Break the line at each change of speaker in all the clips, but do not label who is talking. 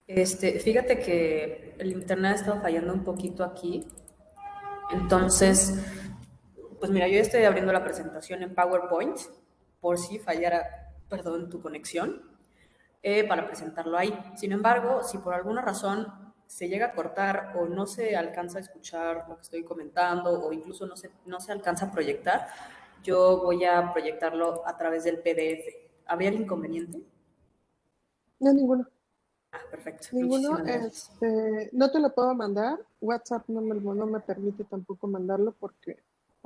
Fíjate que el internet ha estado fallando un poquito aquí. Entonces, pues mira, yo estoy abriendo la presentación en PowerPoint por si fallara, perdón, tu conexión, para presentarlo ahí. Sin embargo, si por alguna razón se llega a cortar o no se alcanza a escuchar lo que estoy comentando o incluso no se alcanza a proyectar, yo voy a proyectarlo a través del PDF. ¿Habría el inconveniente?
No, ninguno.
Ah, perfecto.
Ninguno,
Muchísimas gracias.
no te lo puedo mandar. WhatsApp no me permite tampoco mandarlo por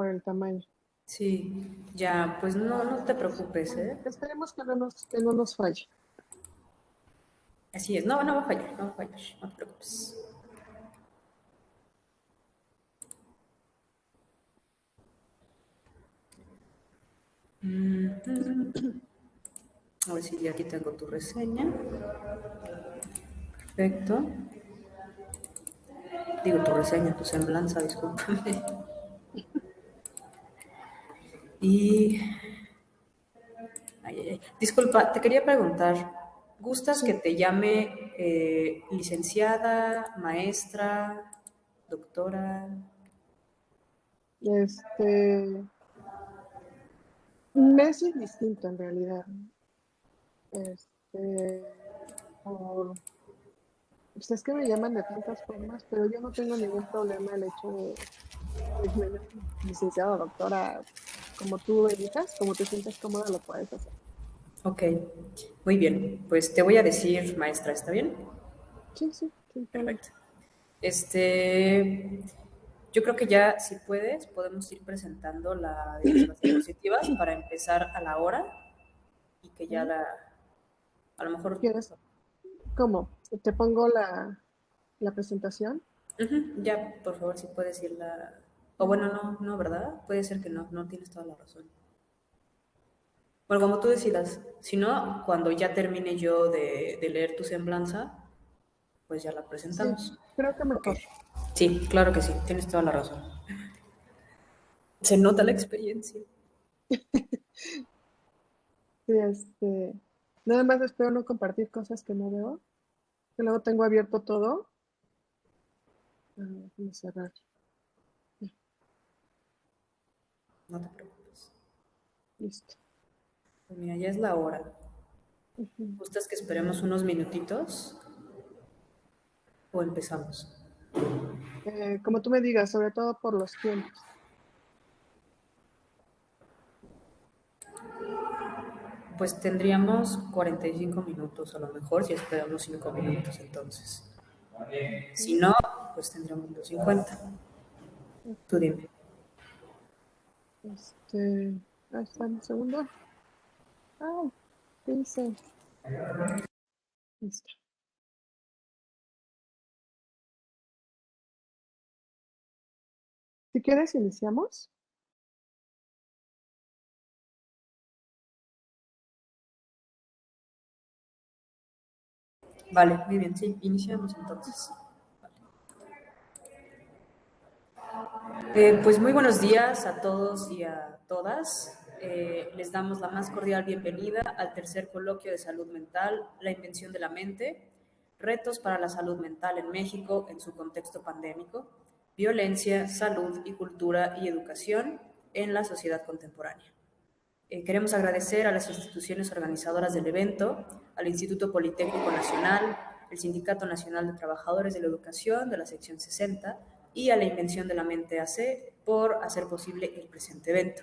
el tamaño.
Sí, ya, pues no te preocupes,
Bueno,
¿eh?
esperemos que no nos falle.
Así es, no va a fallar, no va a fallar, no te preocupes. A ver si ya aquí tengo tu reseña. Perfecto. Digo tu reseña, tu semblanza, discúlpame. Y, disculpa, te quería preguntar, ¿gustas que
Sí,
te llame licenciada, maestra, doctora?
este, Messi es distinto en realidad. Por, pues es que me llaman de tantas formas, pero yo no tengo ningún problema el hecho de que me llamen licenciada, doctora, como tú elijas, como te sientas cómoda, lo puedes hacer.
Ok, muy bien, pues te voy a decir maestra, ¿está bien?
Sí, sí, sin problema.
Perfecto. Este, yo creo que ya, si puedes, podemos ir presentando las diapositivas para empezar a la hora y que ya
Ujú.
a lo mejor,
¿Quieres? ¿Cómo? ¿Te pongo la presentación?
ujú, ya, por favor, si puedes ir o bueno, no, ¿verdad? Puede ser que no tienes toda la razón. Bueno, como tú decidas. Si no, cuando ya termine yo de leer tu semblanza, pues ya la
Sí,
presentamos.
creo que
Ok.
mejor.
Sí, claro que sí, tienes toda la razón. Se nota la experiencia.
Sí, nada más espero no compartir cosas que no veo, que luego tengo abierto todo. Déjame cerrar. Ya,
No te preocupes.
listo.
Pues mira, ya es la hora.
Ujú.
¿Gustas que esperemos unos minutitos o empezamos?
Como tú me digas, sobre todo por los tiempos.
Pues tendríamos 45 minutos a lo mejor si esperamos 5 minutos entonces. Si
¿Sí?
no, pues tendríamos los 50. Tú
Ok.
dime.
Ahí está, un segundo. Ay, ¿qué hice? Listo. Si quieres, iniciamos.
Vale, muy bien, sí, iniciamos entonces. Pues muy buenos días a todos y a todas. Les damos la más cordial bienvenida al tercer coloquio de salud mental, la invención de la mente, retos para la salud mental en México en su contexto pandémico, violencia, salud y cultura y educación en la sociedad contemporánea. Queremos agradecer a las instituciones organizadoras del evento, al Instituto Politécnico Nacional, el Sindicato Nacional de Trabajadores de la Educación de la sección 60 y a la Invención de la Mente AC por hacer posible el presente evento.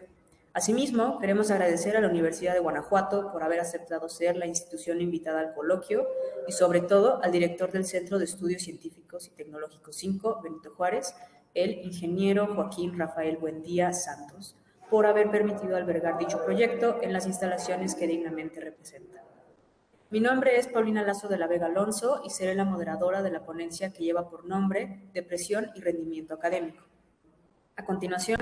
Asimismo, queremos agradecer a la Universidad de Guanajuato por haber aceptado ser la institución invitada al coloquio y sobre todo al director del Centro de Estudios Científicos y Tecnológicos 5, Benito Juárez, el ingeniero Joaquín Rafael Buendía Santos, por haber permitido albergar dicho proyecto en las instalaciones que dignamente representa. Mi nombre es Paulina Lazo de la Vega Alonso y seré la moderadora de la ponencia que lleva por nombre Depresión y Rendimiento Académico. A continuación,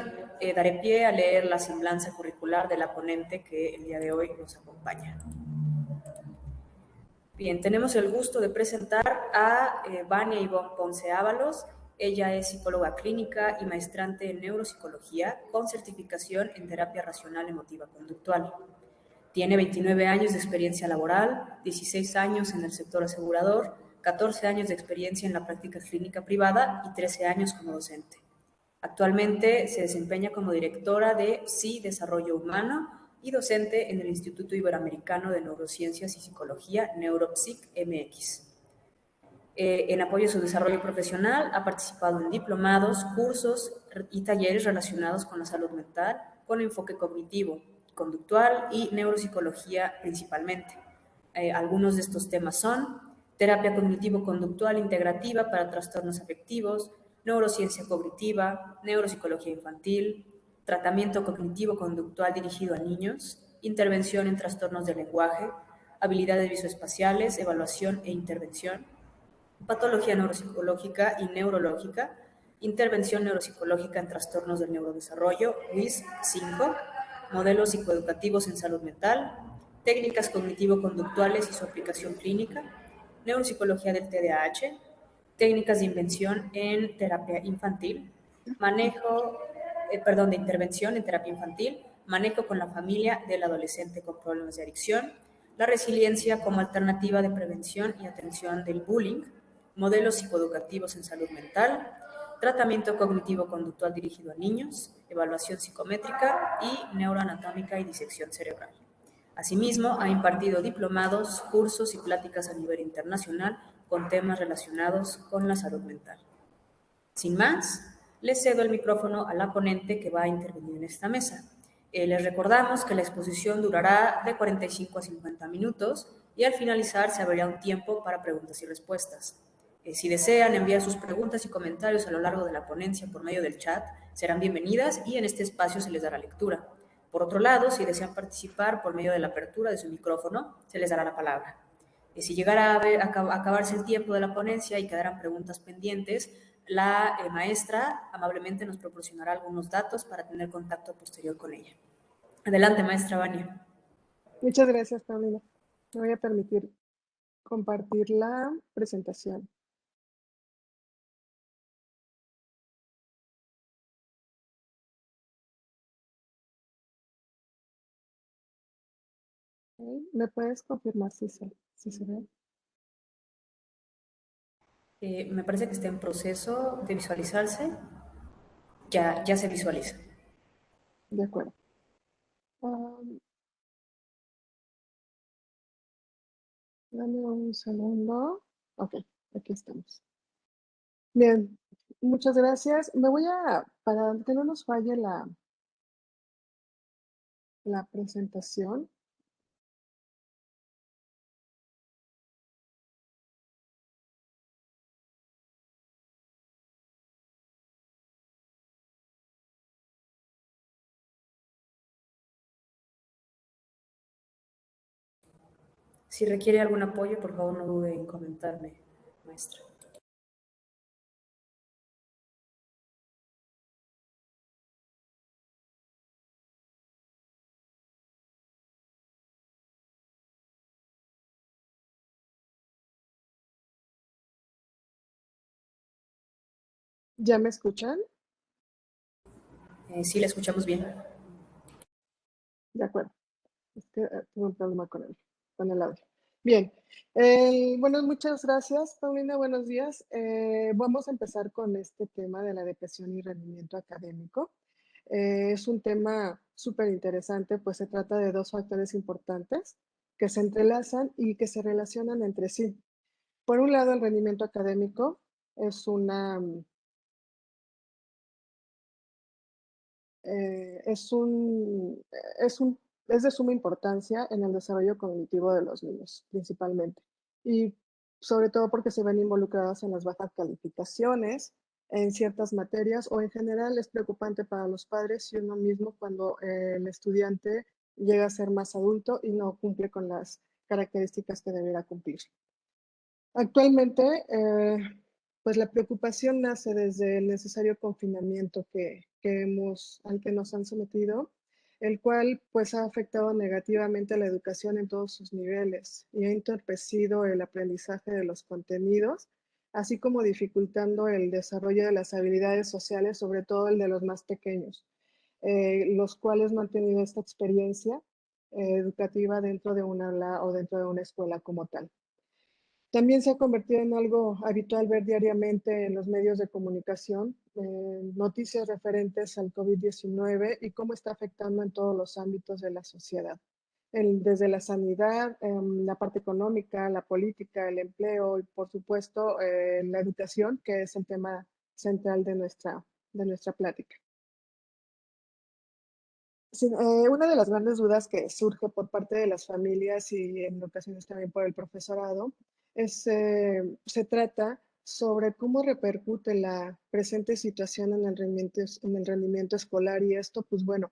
daré pie a leer la semblanza curricular de la ponente que el día de hoy nos acompaña. Bien, tenemos el gusto de presentar a Vania Ivonne Ponce Ábalos. Ella es psicóloga clínica y maestrante en neuropsicología con certificación en terapia racional emotiva conductual. Tiene 29 años de experiencia laboral, 16 años en el sector asegurador, 14 años de experiencia en la práctica clínica privada y 13 años como docente. Actualmente se desempeña como directora de PSI Desarrollo Humano y docente en el Instituto Iberoamericano de Neurociencias y Psicología, NeuroPsic MX. En apoyo a su desarrollo profesional, ha participado en diplomados, cursos y talleres relacionados con la salud mental, con enfoque cognitivo, conductual y neuropsicología principalmente. Algunos de estos temas son terapia cognitivo-conductual integrativa para trastornos afectivos, neurociencia cognitiva, neuropsicología infantil, tratamiento cognitivo-conductual dirigido a niños, intervención en trastornos del lenguaje, habilidades visoespaciales, evaluación e intervención, patología neuropsicológica y neurológica, intervención neuropsicológica en trastornos del neurodesarrollo, WIS 5, modelos psicoeducativos en salud mental, técnicas cognitivo-conductuales y su aplicación clínica, neuropsicología del TDAH, técnicas de invención en terapia infantil, de intervención en terapia infantil, manejo con la familia del adolescente con problemas de adicción, la resiliencia como alternativa de prevención y atención del bullying, modelos psicoeducativos en salud mental, tratamiento cognitivo-conductual dirigido a niños, evaluación psicométrica y neuroanatómica y disección cerebral. Asimismo, ha impartido diplomados, cursos y pláticas a nivel internacional con temas relacionados con la salud mental. Sin más, le cedo el micrófono a la ponente que va a intervenir en esta mesa. Les recordamos que la exposición durará de 45 a 50 minutos y al finalizar se abrirá un tiempo para preguntas y respuestas. Si desean enviar sus preguntas y comentarios a lo largo de la ponencia por medio del chat, serán bienvenidas y en este espacio se les dará lectura. Por otro lado, si desean participar por medio de la apertura de su micrófono, se les dará la palabra. Si llegara a acabarse el tiempo de la ponencia y quedaran preguntas pendientes, la maestra amablemente nos proporcionará algunos datos para tener contacto posterior con ella. Adelante, maestra Vania.
Muchas gracias, Paulina. Me voy a permitir compartir la presentación. Okay. ¿Me puedes confirmar si se ve?
Me parece que está en proceso de visualizarse. Ya se visualiza.
De acuerdo. Um, Dame un segundo. Ok, aquí estamos. Bien, muchas gracias. Para que no nos falle la presentación.
Si requiere algún apoyo, por favor no dude en comentarme, maestra.
¿Ya me escuchan?
Sí, la escuchamos bien.
De acuerdo. Es que tuve un problema con el audio. Bien. Bueno, muchas gracias, Paulina. Buenos días. Vamos a empezar con este tema de la depresión y rendimiento académico. Es un tema súper interesante, pues se trata de dos factores importantes que se entrelazan y que se relacionan entre sí. Por un lado, el rendimiento académico es una es un, es un, es de suma importancia en el desarrollo cognitivo de los niños, principalmente. Y sobre todo porque se ven involucradas en las bajas calificaciones, en ciertas materias, o en general es preocupante para los padres y uno mismo cuando el estudiante llega a ser más adulto y no cumple con las características que debería cumplir. Actualmente, pues la preocupación nace desde el necesario confinamiento al que nos han sometido, el cual pues ha afectado negativamente a la educación en todos sus niveles y ha entorpecido el aprendizaje de los contenidos, así como dificultando el desarrollo de las habilidades sociales, sobre todo el de los más pequeños, los cuales no han tenido esta experiencia educativa dentro de un aula o dentro de una escuela como tal. También se ha convertido en algo habitual ver diariamente en los medios de comunicación noticias referentes al COVID-19 y cómo está afectando en todos los ámbitos de la sociedad, desde la sanidad, la parte económica, la política, el empleo y, por supuesto, la educación, que es el tema central de nuestra plática. Sí, una de las grandes dudas que surge por parte de las familias y en ocasiones también por el profesorado se trata sobre cómo repercute la presente situación en el rendimiento escolar y esto, pues bueno,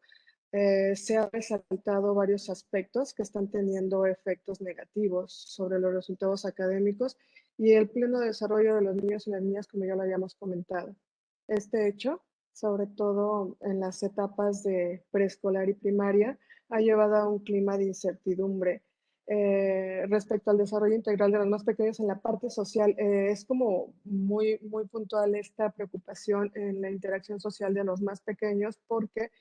se ha resaltado varios aspectos que están teniendo efectos negativos sobre los resultados académicos y el pleno desarrollo de los niños y las niñas, como ya lo habíamos comentado. Este hecho, sobre todo en las etapas de preescolar y primaria, ha llevado a un clima de incertidumbre respecto al desarrollo integral de los más pequeños en la parte social. Es como muy puntual esta preocupación en la interacción social de los más pequeños porque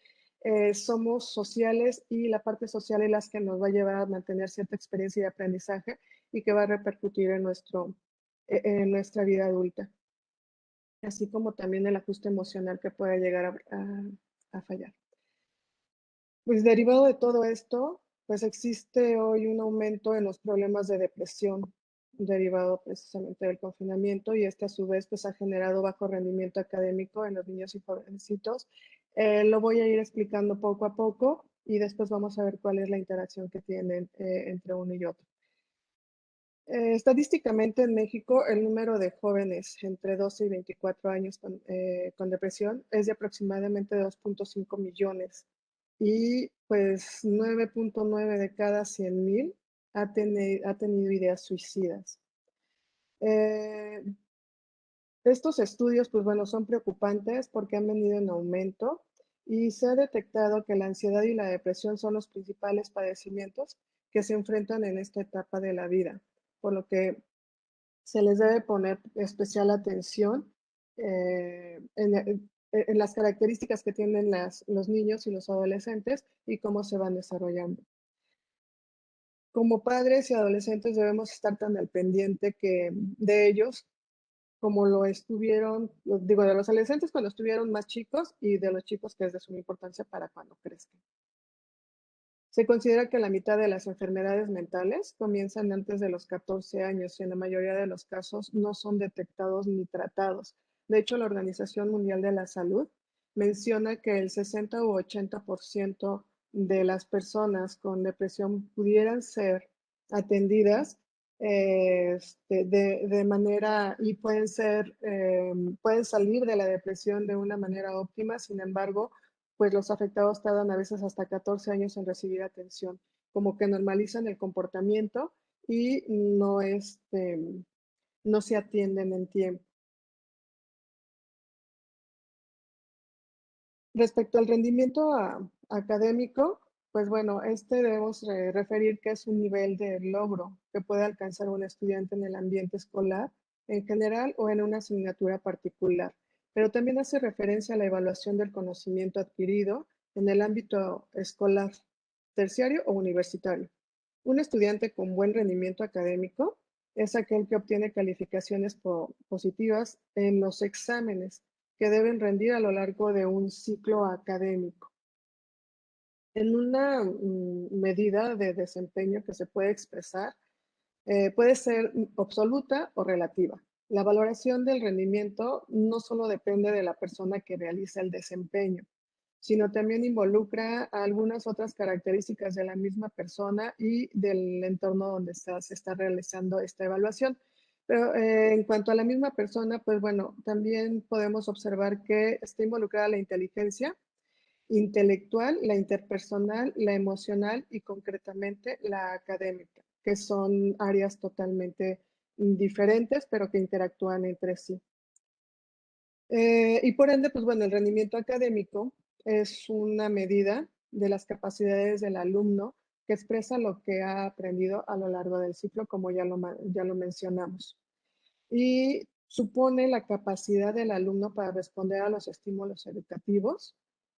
somos sociales y la parte social es la que nos va a llevar a mantener cierta experiencia y aprendizaje y que va a repercutir en en nuestra vida adulta, así como también el ajuste emocional que puede llegar a fallar. Pues derivado de todo esto, pues existe hoy un aumento en los problemas de depresión derivado precisamente del confinamiento y este a su vez pues ha generado bajo rendimiento académico en los niños y jovencitos. Lo voy a ir explicando poco a poco y después vamos a ver cuál es la interacción que tienen entre uno y otro. Estadísticamente en México, el número de jóvenes entre 12 y 24 años con depresión es de aproximadamente 2.5 millones y pues 9.9 de cada 100,000 ha tenido ideas suicidas. Eh, Estos estudios, pues bueno, son preocupantes porque han venido en aumento y se ha detectado que la ansiedad y la depresión son los principales padecimientos que se enfrentan en esta etapa de la vida, por lo que se les debe poner especial atención en las características que tienen los niños y los adolescentes y cómo se van desarrollando. Como padres y adolescentes debemos estar tan al pendiente de ellos como lo estuvieron, digo, de los adolescentes cuando estuvieron más chicos y de los chicos que es de suma importancia para cuando crezcan. Se considera que la mitad de las enfermedades mentales comienzan antes de los 14 años y en la mayoría de los casos no son detectados ni tratados. De hecho, la Organización Mundial de la Salud menciona que el 60 u 80% de las personas con depresión pudieran ser atendidas de manera y pueden salir de la depresión de una manera óptima. Sin embargo, pues los afectados tardan a veces hasta 14 años en recibir atención, como que normalizan el comportamiento y no se atienden en tiempo. Respecto al rendimiento académico, pues bueno, debemos referir que es un nivel de logro que puede alcanzar un estudiante en el ambiente escolar en general o en una asignatura particular, pero también hace referencia a la evaluación del conocimiento adquirido en el ámbito escolar, terciario o universitario. Un estudiante con buen rendimiento académico es aquel que obtiene calificaciones positivas en los exámenes que deben rendir a lo largo de un ciclo académico. En una medida de desempeño que se puede expresar, puede ser absoluta o relativa. La valoración del rendimiento no solo depende de la persona que realiza el desempeño, sino también involucra algunas otras características de la misma persona y del entorno donde se está realizando esta evaluación. Pero en cuanto a la misma persona, pues bueno, también podemos observar que está involucrada la inteligencia intelectual, la interpersonal, la emocional y concretamente la académica, que son áreas totalmente diferentes, pero que interactúan entre sí. Y por ende, pues bueno, el rendimiento académico es una medida de las capacidades del alumno que expresa lo que ha aprendido a lo largo del ciclo, como ya lo mencionamos. Y supone la capacidad del alumno para responder a los estímulos educativos.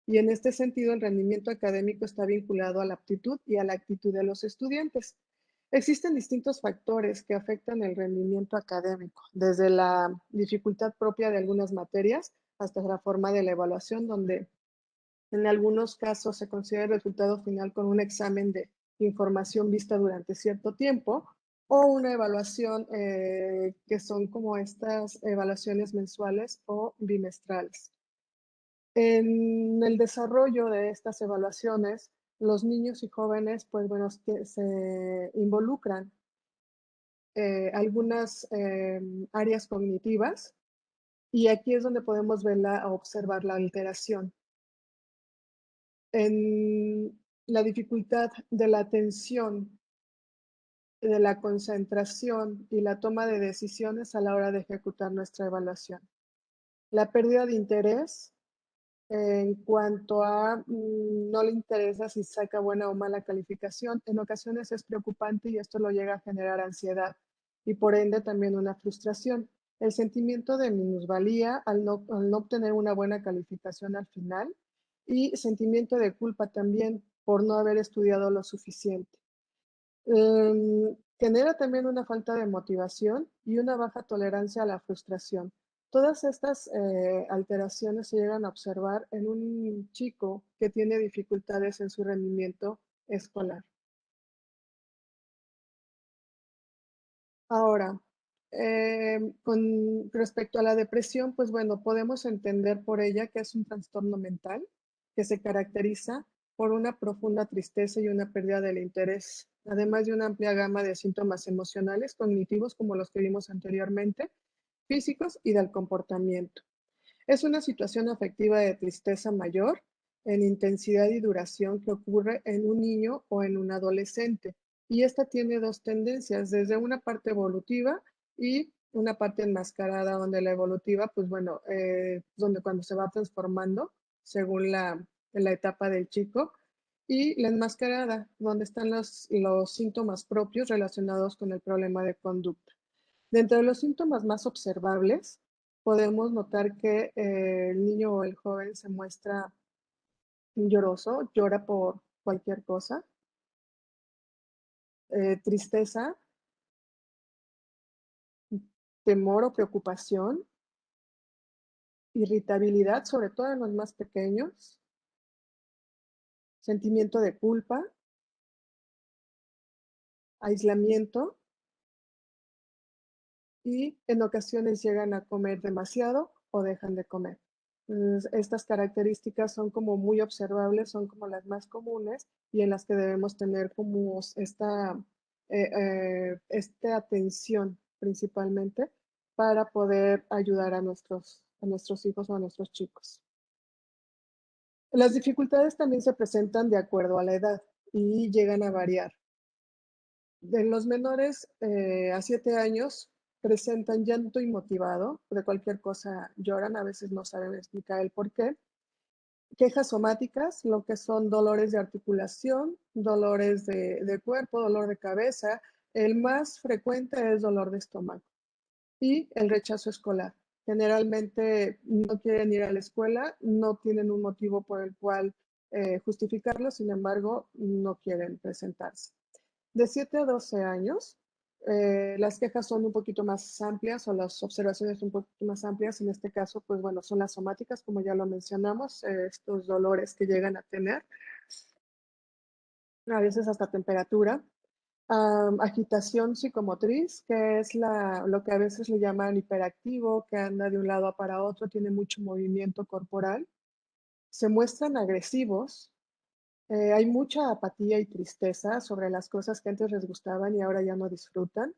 Y en este sentido, el rendimiento académico está vinculado a la aptitud y a la actitud de los estudiantes. Existen distintos factores que afectan el rendimiento académico, desde la dificultad propia de algunas materias hasta la forma de la evaluación, donde en algunos casos se considera el resultado final con un examen de información vista durante cierto tiempo o una evaluación que son como estas evaluaciones mensuales o bimestrales. En el desarrollo de estas evaluaciones, los niños y jóvenes, pues bueno, se involucran algunas áreas cognitivas y aquí es donde podemos verla o observar la alteración. En la dificultad de la atención, de la concentración y la toma de decisiones a la hora de ejecutar nuestra evaluación. La pérdida de interés en cuanto a no le interesa si saca buena o mala calificación, en ocasiones es preocupante y esto lo llega a generar ansiedad y por ende también una frustración. El sentimiento de minusvalía al no obtener una buena calificación al final y sentimiento de culpa también por no haber estudiado lo suficiente. Genera también una falta de motivación y una baja tolerancia a la frustración. Todas estas alteraciones se llegan a observar en un chico que tiene dificultades en su rendimiento escolar. Ahora, con respecto a la depresión, pues bueno, podemos entender por ella que es un trastorno mental que se caracteriza por una profunda tristeza y una pérdida del interés, además de una amplia gama de síntomas emocionales, cognitivos, como los que vimos anteriormente, físicos y del comportamiento. Es una situación afectiva de tristeza mayor en intensidad y duración que ocurre en un niño o en un adolescente. Y esta tiene dos tendencias, desde una parte evolutiva y una parte enmascarada, donde la evolutiva, pues bueno, donde cuando se va transformando según la etapa del chico, y la enmascarada, donde están los síntomas propios relacionados con el problema de conducta. Dentro de los síntomas más observables, podemos notar que el niño o el joven se muestra lloroso, llora por cualquier cosa, tristeza, temor o preocupación, irritabilidad, sobre todo en los más pequeños, sentimiento de culpa, aislamiento y en ocasiones llegan a comer demasiado o dejan de comer. Estas características son como muy observables, son como las más comunes y en las que debemos tener como esta atención principalmente para poder ayudar a nuestros hijos o a nuestros chicos. Las dificultades también se presentan de acuerdo a la edad y llegan a variar. De los menores a 7 años presentan llanto inmotivado, de cualquier cosa lloran, a veces no saben explicar el por qué. Quejas somáticas, lo que son dolores de articulación, dolores de cuerpo, dolor de cabeza. El más frecuente es dolor de estómago. Y el rechazo escolar. Generalmente no quieren ir a la escuela, no tienen un motivo por el cual justificarlo, sin embargo, no quieren presentarse. De 7 a 12 años, las quejas son un poquito más amplias o las observaciones un poquito más amplias. En este caso, pues bueno, son las somáticas, como ya lo mencionamos, estos dolores que llegan a tener, a veces hasta temperatura. Agitación psicomotriz, que es lo que a veces le llaman hiperactivo, que anda de un lado para otro, tiene mucho movimiento corporal. Se muestran agresivos, hay mucha apatía y tristeza sobre las cosas que antes les gustaban y ahora ya no disfrutan.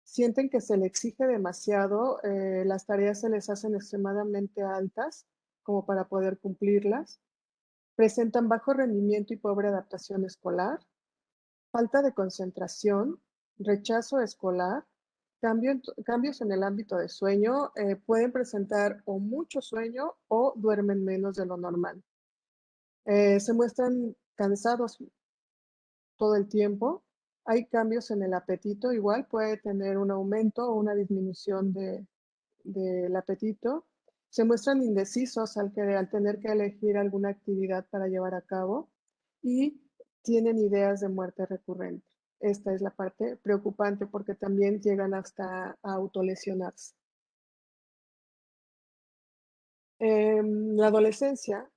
Sienten que se les exige demasiado, las tareas se les hacen extremadamente altas como para poder cumplirlas. Presentan bajo rendimiento y pobre adaptación escolar, falta de concentración, rechazo escolar, cambios en el ámbito de sueño, pueden presentar o mucho sueño o duermen menos de lo normal. Se muestran cansados todo el tiempo. Hay cambios en el apetito, igual puede tener un aumento o una disminución del apetito. Se muestran indecisos al tener que elegir alguna actividad para llevar a cabo y tienen ideas de muerte recurrente. Esta es la parte preocupante porque también llegan hasta a autolesionarse. En la adolescencia,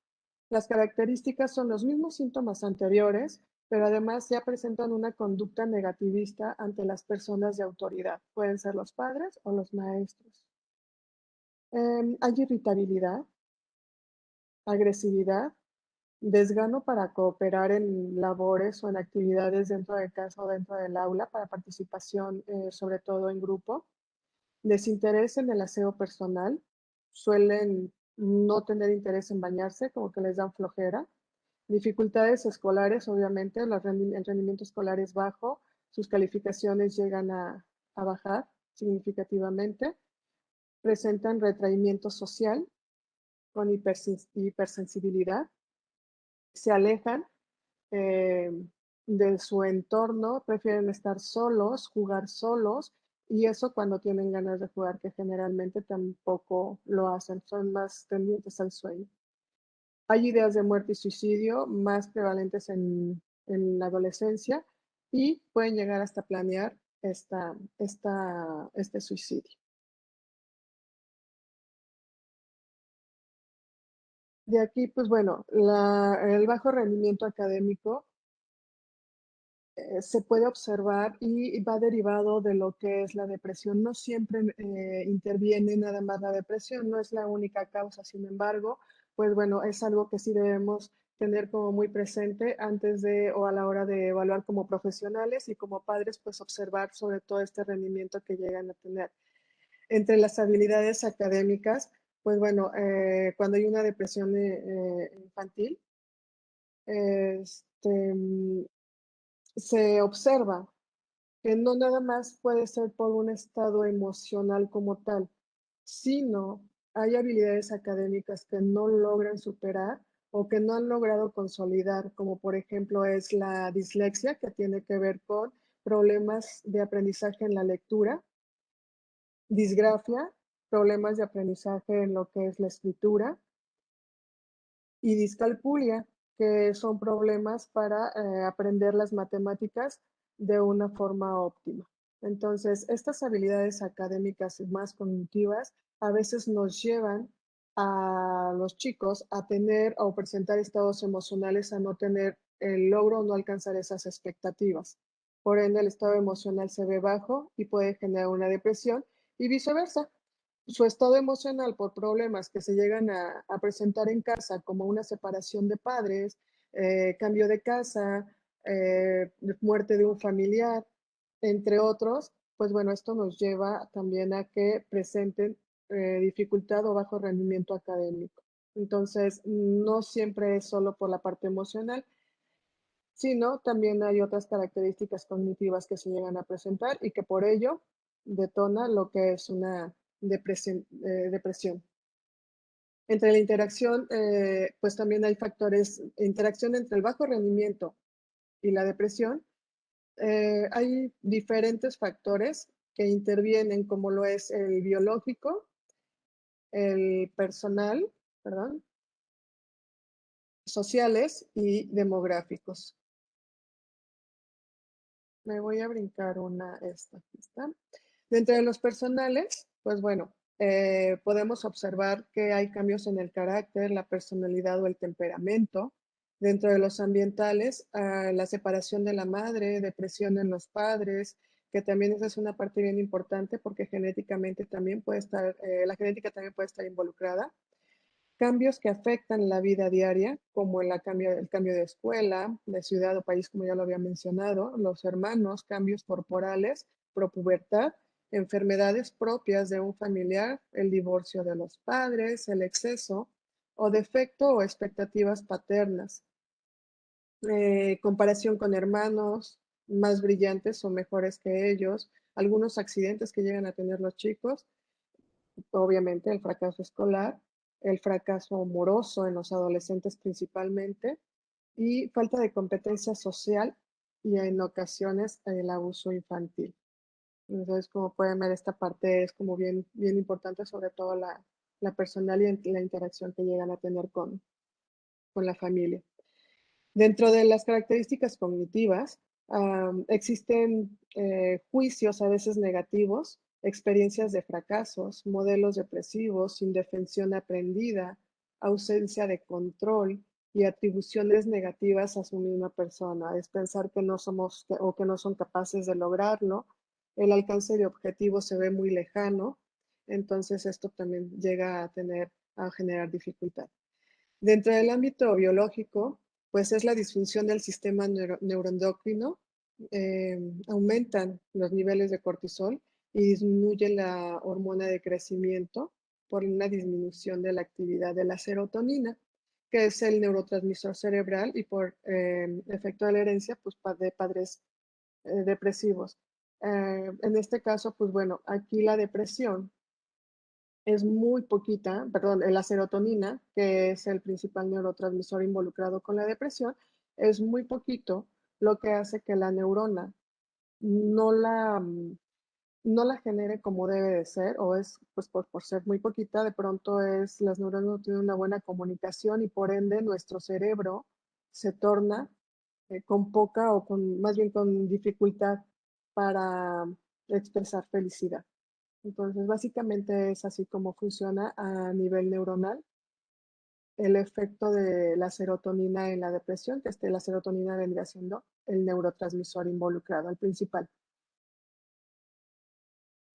las características son los mismos síntomas anteriores, pero además ya presentan una conducta negativista ante las personas de autoridad. Pueden ser los padres o los maestros. Hay irritabilidad, agresividad, desgano para cooperar en labores o en actividades dentro de casa o dentro del aula para participación, sobre todo en grupo. Desinterés en el aseo personal, suelen no tener interés en bañarse, como que les dan flojera. Dificultades escolares, obviamente, el rendimiento escolar es bajo, sus calificaciones llegan a bajar significativamente. Presentan retraimiento social con hipersensibilidad, se alejan eh, de su entorno, prefieren estar solos, jugar solos, y eso cuando tienen ganas de jugar, que generalmente tampoco lo hacen, son más tendientes al sueño. Hay ideas de muerte y suicidio más prevalentes en la adolescencia y pueden llegar hasta planear este suicidio. De aquí, pues bueno, el bajo rendimiento académico se puede observar y va derivado de lo que es la depresión. No siempre interviene nada más la depresión, no es la única causa, sin embargo, pues bueno, es algo que sí debemos tener como muy presente antes de o a la hora de evaluar como profesionales y como padres, pues observar sobre todo este rendimiento que llegan a tener. Entre las habilidades académicas, pues bueno, cuando hay una depresión infantil, este, se observa que no nada más puede ser por un estado emocional como tal, sino hay habilidades académicas que no logran superar o que no han logrado consolidar, como por ejemplo es la dislexia, que tiene que ver con problemas de aprendizaje en la lectura, disgrafia, problemas de aprendizaje en lo que es la escritura, y discalculia, que son problemas para aprender las matemáticas de una forma óptima. Entonces, estas habilidades académicas más cognitivas a veces nos llevan a los chicos a tener o presentar estados emocionales a no tener el logro o no alcanzar esas expectativas. Por ende, el estado emocional se ve bajo y puede generar una depresión y viceversa. Su estado emocional por problemas que se llegan a presentar en casa, como una separación de padres, cambio de casa, muerte de un familiar, entre otros, pues bueno, esto nos lleva también a que presenten dificultad o bajo rendimiento académico. Entonces, no siempre es solo por la parte emocional, sino también hay otras características cognitivas que se llegan a presentar y que por ello detona lo que es una depresión. Entre la interacción, pues también hay factores, interacción entre el bajo rendimiento y la depresión. Hay diferentes factores que intervienen, como lo es el biológico, el personal, perdón, sociales y demográficos. Me voy a brincar esta. ¿Está? Dentro de los personales, pues bueno, podemos observar que hay cambios en el carácter, la personalidad o el temperamento. Dentro de los ambientales, la separación de la madre, depresión en los padres, que también esa es una parte bien importante porque genéticamente también puede estar, la genética también puede estar involucrada. Cambios que afectan la vida diaria, como el cambio de escuela, de ciudad o país, como ya lo había mencionado, los hermanos, cambios corporales, propubertad, enfermedades propias de un familiar, el divorcio de los padres, el exceso o defecto o expectativas paternas, comparación con hermanos más brillantes o mejores que ellos, algunos accidentes que llegan a tener los chicos, obviamente el fracaso escolar, el fracaso amoroso en los adolescentes principalmente y falta de competencia social y en ocasiones el abuso infantil. Entonces, como pueden ver, esta parte es como bien, bien importante, sobre todo la personal y la interacción que llegan a tener con la familia. Dentro de las características cognitivas, Existen juicios a veces negativos, experiencias de fracasos, modelos depresivos, indefensión aprendida, ausencia de control y atribuciones negativas a su misma persona. Es pensar que no somos o que no son capaces de lograrlo. El alcance de objetivos se ve muy lejano, entonces esto también llega a generar dificultad. Dentro del ámbito biológico, pues es la disfunción del sistema neuroendocrino, aumentan los niveles de cortisol y disminuye la hormona de crecimiento por una disminución de la actividad de la serotonina, que es el neurotransmisor cerebral y por efecto de la herencia, pues de padres depresivos. En este caso, pues bueno, aquí la depresión es muy poquita, perdón, la serotonina, que es el principal neurotransmisor involucrado con la depresión, es muy poquito, lo que hace que la neurona no la, no la genere como debe de ser, o es, pues por ser muy poquita, de pronto las neuronas no tienen una buena comunicación y por ende nuestro cerebro se torna con poca o con, más bien con dificultad para expresar felicidad. Entonces, básicamente es así como funciona a nivel neuronal el efecto de la serotonina en la depresión, que la serotonina vendría siendo el neurotransmisor involucrado, el principal.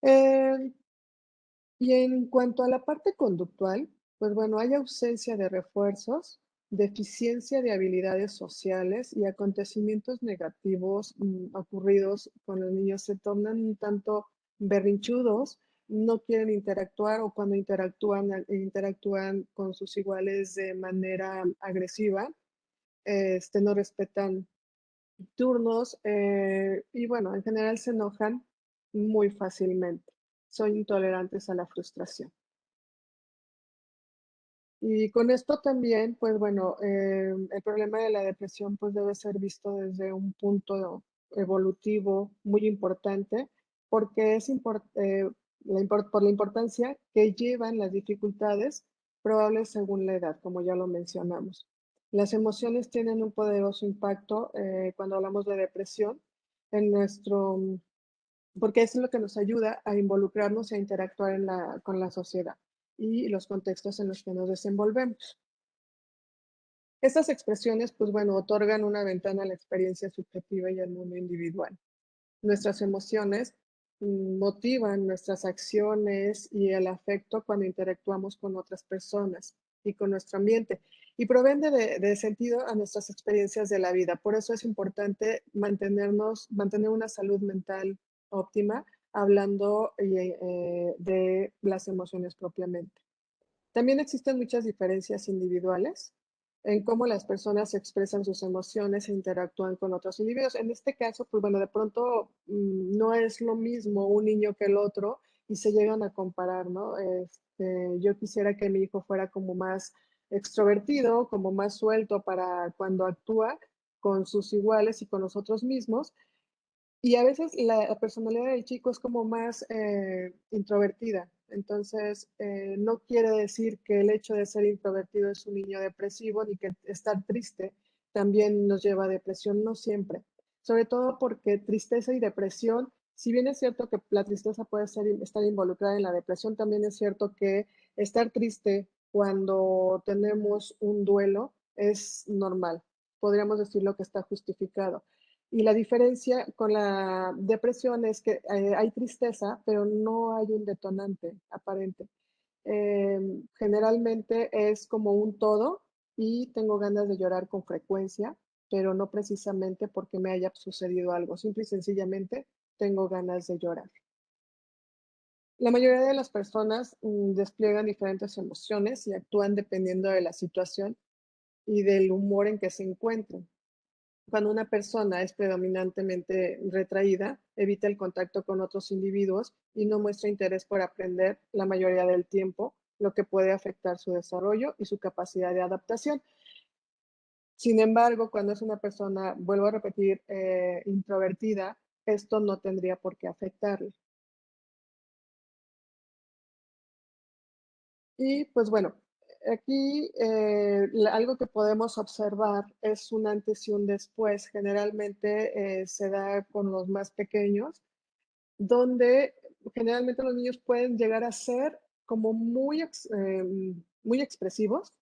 Eh, y en cuanto a la parte conductual, pues bueno, hay ausencia de refuerzos, deficiencia de habilidades sociales y acontecimientos negativos ocurridos con los niños se tornan un tanto berrinchudos, no quieren interactuar o cuando interactúan con sus iguales de manera agresiva, no respetan turnos y bueno, en general se enojan muy fácilmente. Son intolerantes a la frustración. Y con esto también, pues bueno, el problema de la depresión pues debe ser visto desde un punto evolutivo muy importante, porque por la importancia que llevan las dificultades probables según la edad, como ya lo mencionamos. Las emociones tienen un poderoso impacto cuando hablamos de depresión en porque es lo que nos ayuda a involucrarnos e interactuar con la sociedad y los contextos en los que nos desenvolvemos. Estas expresiones, pues bueno, otorgan una ventana a la experiencia subjetiva y al mundo individual. Nuestras emociones motivan nuestras acciones y el afecto cuando interactuamos con otras personas y con nuestro ambiente y proveen de sentido a nuestras experiencias de la vida. Por eso es importante mantener una salud mental óptima, hablando de las emociones propiamente. También existen muchas diferencias individuales en cómo las personas expresan sus emociones e interactúan con otros individuos. En este caso, pues bueno, de pronto no es lo mismo un niño que el otro y se llegan a comparar, ¿no? Yo quisiera que mi hijo fuera como más extrovertido, como más suelto para cuando actúa con sus iguales y con nosotros mismos, y a veces la personalidad del chico es como más introvertida. Entonces, no quiere decir que el hecho de ser introvertido es un niño depresivo, ni que estar triste también nos lleva a depresión, no siempre. Sobre todo porque tristeza y depresión, si bien es cierto que la tristeza puede estar involucrada en la depresión, también es cierto que estar triste cuando tenemos un duelo es normal. Podríamos decirlo que está justificado. Y la diferencia con la depresión es que hay tristeza, pero no hay un detonante aparente. Generalmente es como un todo y tengo ganas de llorar con frecuencia, pero no precisamente porque me haya sucedido algo, simple y sencillamente tengo ganas de llorar. La mayoría de las personas despliegan diferentes emociones y actúan dependiendo de la situación y del humor en que se encuentren. Cuando una persona es predominantemente retraída, evita el contacto con otros individuos y no muestra interés por aprender la mayoría del tiempo, lo que puede afectar su desarrollo y su capacidad de adaptación. Sin embargo, cuando es una persona, vuelvo a repetir, introvertida, esto no tendría por qué afectarle. Y pues bueno, aquí algo que podemos observar es un antes y un después. Generalmente se da con los más pequeños, donde generalmente los niños pueden llegar a ser como muy expresivos,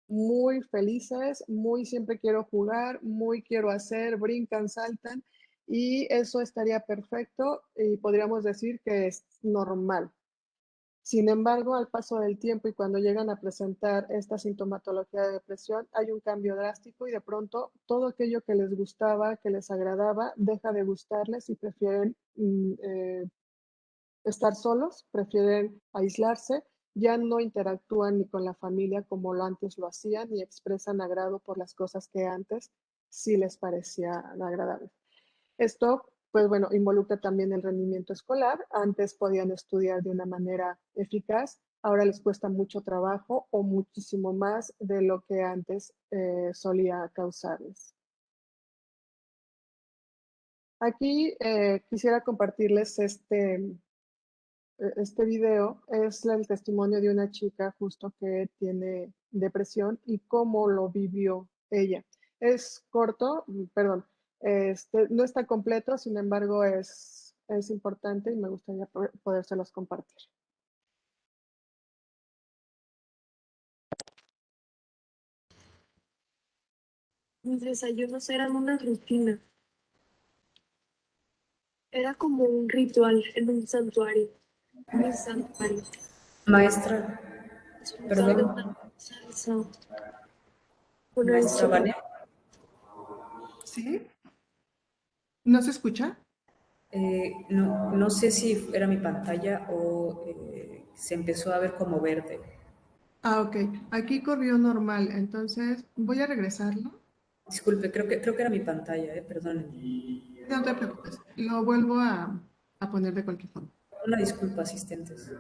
muy felices, muy siempre quiero jugar, muy quiero hacer, brincan, saltan, y eso estaría perfecto y podríamos decir que es normal. Sin embargo, al paso del tiempo y cuando llegan a presentar esta sintomatología de depresión, hay un cambio drástico y de pronto todo aquello que les gustaba, que les agradaba, deja de gustarles y prefieren estar solos, prefieren aislarse, ya no interactúan ni con la familia como lo antes lo hacían, ni expresan agrado por las cosas que antes sí les parecían agradables. Esto, pues bueno, involucra también el rendimiento escolar. Antes podían estudiar de una manera eficaz, ahora les cuesta mucho trabajo o muchísimo más de lo que antes solía causarles. Aquí quisiera compartirles este video. Es el testimonio de una chica justo que tiene depresión y cómo lo vivió ella. Es corto, perdón, no está completo, sin embargo es importante y me gustaría podérselos compartir.
Mis desayunos eran una rutina, era como un ritual en un santuario, mi santuario.
Maestra,
Disfrutar de
perdón,
una salsa con el
maestra
sol.
Vane.
¿Sí? ¿No se escucha?
No, no sé si era mi pantalla o se empezó a ver como verde.
Ah, ok. Aquí corrió normal, entonces voy a regresarlo.
Disculpe, creo que era mi pantalla, perdón.
No te preocupes, lo vuelvo a poner de cualquier forma.
Una disculpa, asistentes.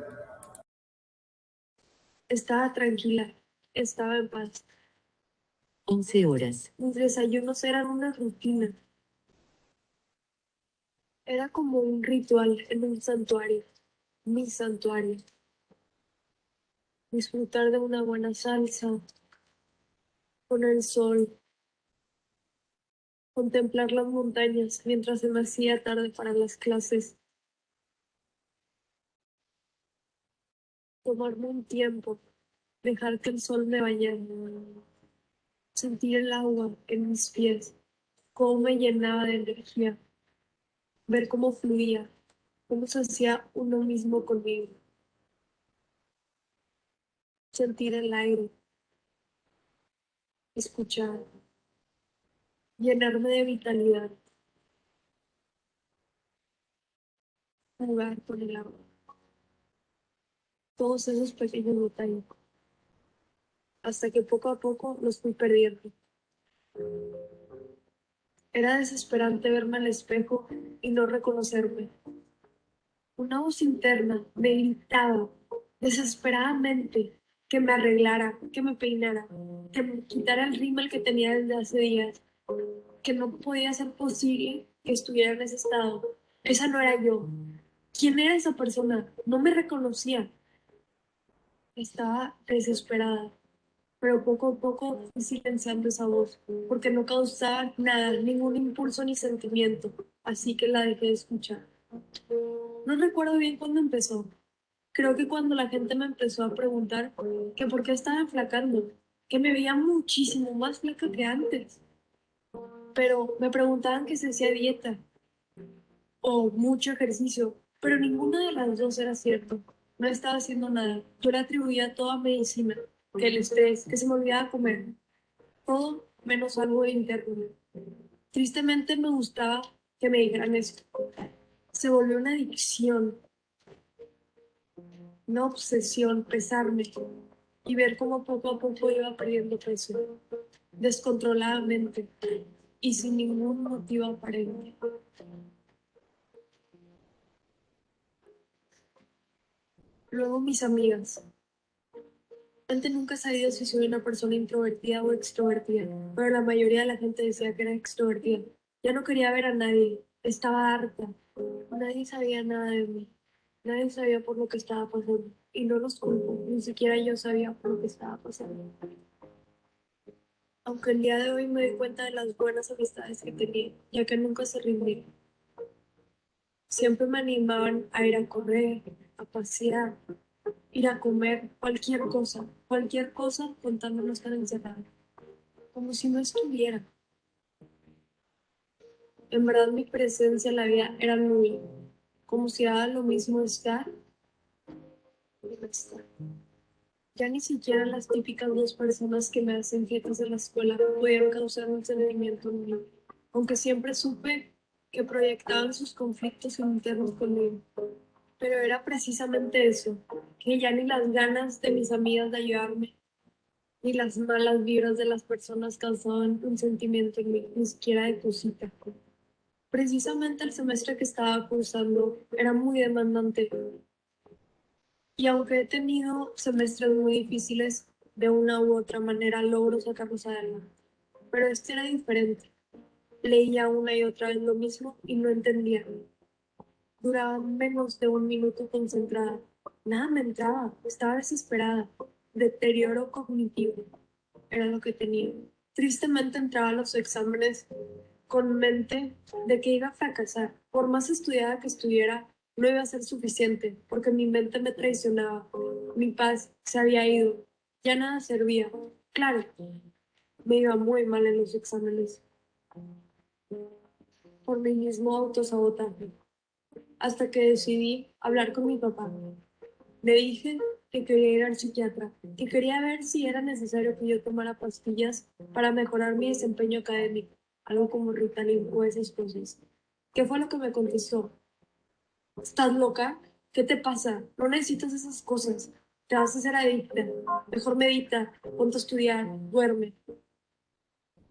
Estaba tranquila, estaba en paz.
11 horas.
Mis desayunos eran una rutina, era como un ritual en un santuario, mi santuario. Disfrutar de una buena salsa con el sol, contemplar las montañas mientras se me hacía tarde para las clases, tomarme un tiempo, dejar que el sol me bañara, sentir el agua en mis pies, cómo me llenaba de energía, ver cómo fluía, cómo se hacía uno mismo conmigo, sentir el aire, escuchar, llenarme de vitalidad, jugar con el agua, todos esos pequeños detalles, hasta que poco a poco los fui perdiendo. Era desesperante verme al espejo y no reconocerme. Una voz interna me gritaba desesperadamente que me arreglara, que me peinara, que me quitara el rímel que tenía desde hace días, que no podía ser posible que estuviera en ese estado. Esa no era yo. ¿Quién era esa persona? No me reconocía. Estaba desesperada, pero poco a poco fui silenciando esa voz, porque no causaba nada, ningún impulso ni sentimiento, así que la dejé de escuchar. No recuerdo bien cuándo empezó. Creo que cuando la gente me empezó a preguntar que por qué estaba enflacando, que me veía muchísimo más flaca que antes, pero me preguntaban que si hacía dieta o mucho ejercicio, pero ninguna de las dos era cierto. No estaba haciendo nada. Yo le atribuía todo a medicina, que el estrés, que se me olvidaba comer, todo menos algo interno. Tristemente me gustaba que me dijeran eso. Se volvió una adicción, una obsesión, pesarme y ver cómo poco a poco iba perdiendo peso, descontroladamente y sin ningún motivo aparente. Luego mis amigas. Antes nunca he sabido si soy una persona introvertida o extrovertida, pero la mayoría de la gente decía que era extrovertida. Ya no quería ver a nadie, estaba harta. Nadie sabía nada de mí. Nadie sabía por lo que estaba pasando. Y no los culpo, ni siquiera yo sabía por lo que estaba pasando. Aunque el día de hoy me doy cuenta de las buenas amistades que tenía, ya que nunca se rindieron. Siempre me animaban a ir a correr, a pasear, ir a comer, cualquier cosa con tal de no estar encerrada, como si no estuviera. En verdad mi presencia en la vida era nula, como si daba lo mismo estar y no estar. Ya ni siquiera las típicas dos personas que me hacen fiestas en la escuela pudieron causar un sentimiento en mí, aunque siempre supe que proyectaban sus conflictos internos conmigo. Pero era precisamente eso, que ya ni las ganas de mis amigas de ayudarme, ni las malas vibras de las personas causaban un sentimiento en mí, ni siquiera de cosita. Precisamente el semestre que estaba cursando era muy demandante y aunque he tenido semestres muy difíciles, de una u otra manera logro sacarlos adelante. Pero este era diferente. Leía una y otra vez lo mismo y no entendía. Duraba menos de un minuto concentrada. Nada me entraba, estaba desesperada. Deterioro cognitivo era lo que tenía. Tristemente entraba a los exámenes con mente de que iba a fracasar. Por más estudiada que estuviera, no iba a ser suficiente, porque mi mente me traicionaba. Mi paz se había ido. Ya nada servía. Claro, me iba muy mal en los exámenes. Por mi mismo autosabotaje. Hasta que decidí hablar con mi papá. Le dije que quería ir al psiquiatra, que quería ver si era necesario que yo tomara pastillas para mejorar mi desempeño académico, algo como Ritalin o esas cosas. ¿Qué fue lo que me contestó? ¿Estás loca? ¿Qué te pasa? No necesitas esas cosas. Te vas a hacer adicta. Mejor medita, ponte a estudiar, duerme.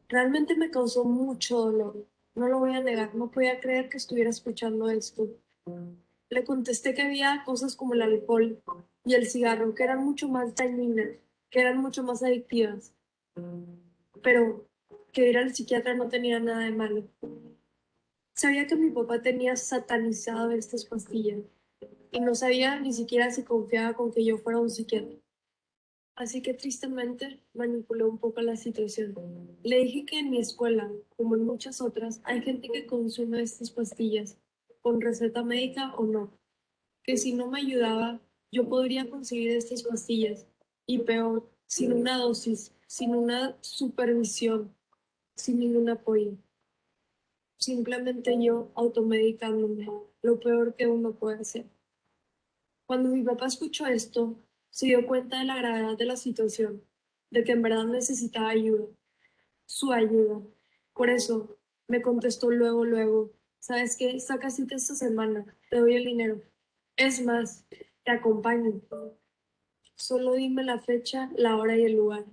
Realmente me causó mucho dolor. No lo voy a negar, no podía creer que estuviera escuchando esto. Le contesté que había cosas como el alcohol y el cigarro que eran mucho más dañinas, que eran mucho más adictivas, pero que ir al psiquiatra no tenía nada de malo. Sabía que mi papá tenía satanizado estas pastillas y no sabía ni siquiera si confiaba con que yo fuera un psiquiatra. Así que tristemente manipulé un poco la situación. Le dije que en mi escuela, como en muchas otras, hay gente que consume estas pastillas, con receta médica o no, que si no me ayudaba, yo podría conseguir estas pastillas. Y peor, sin una dosis, sin una supervisión, sin ningún apoyo. Simplemente yo automedicándome, lo peor que uno puede hacer. Cuando mi papá escuchó esto, se dio cuenta de la gravedad de la situación, de que en verdad necesitaba ayuda, su ayuda. Por eso me contestó luego, ¿sabes qué? Saca cita esta semana, te doy el dinero. Es más, te acompaño. Solo dime la fecha, la hora y el lugar.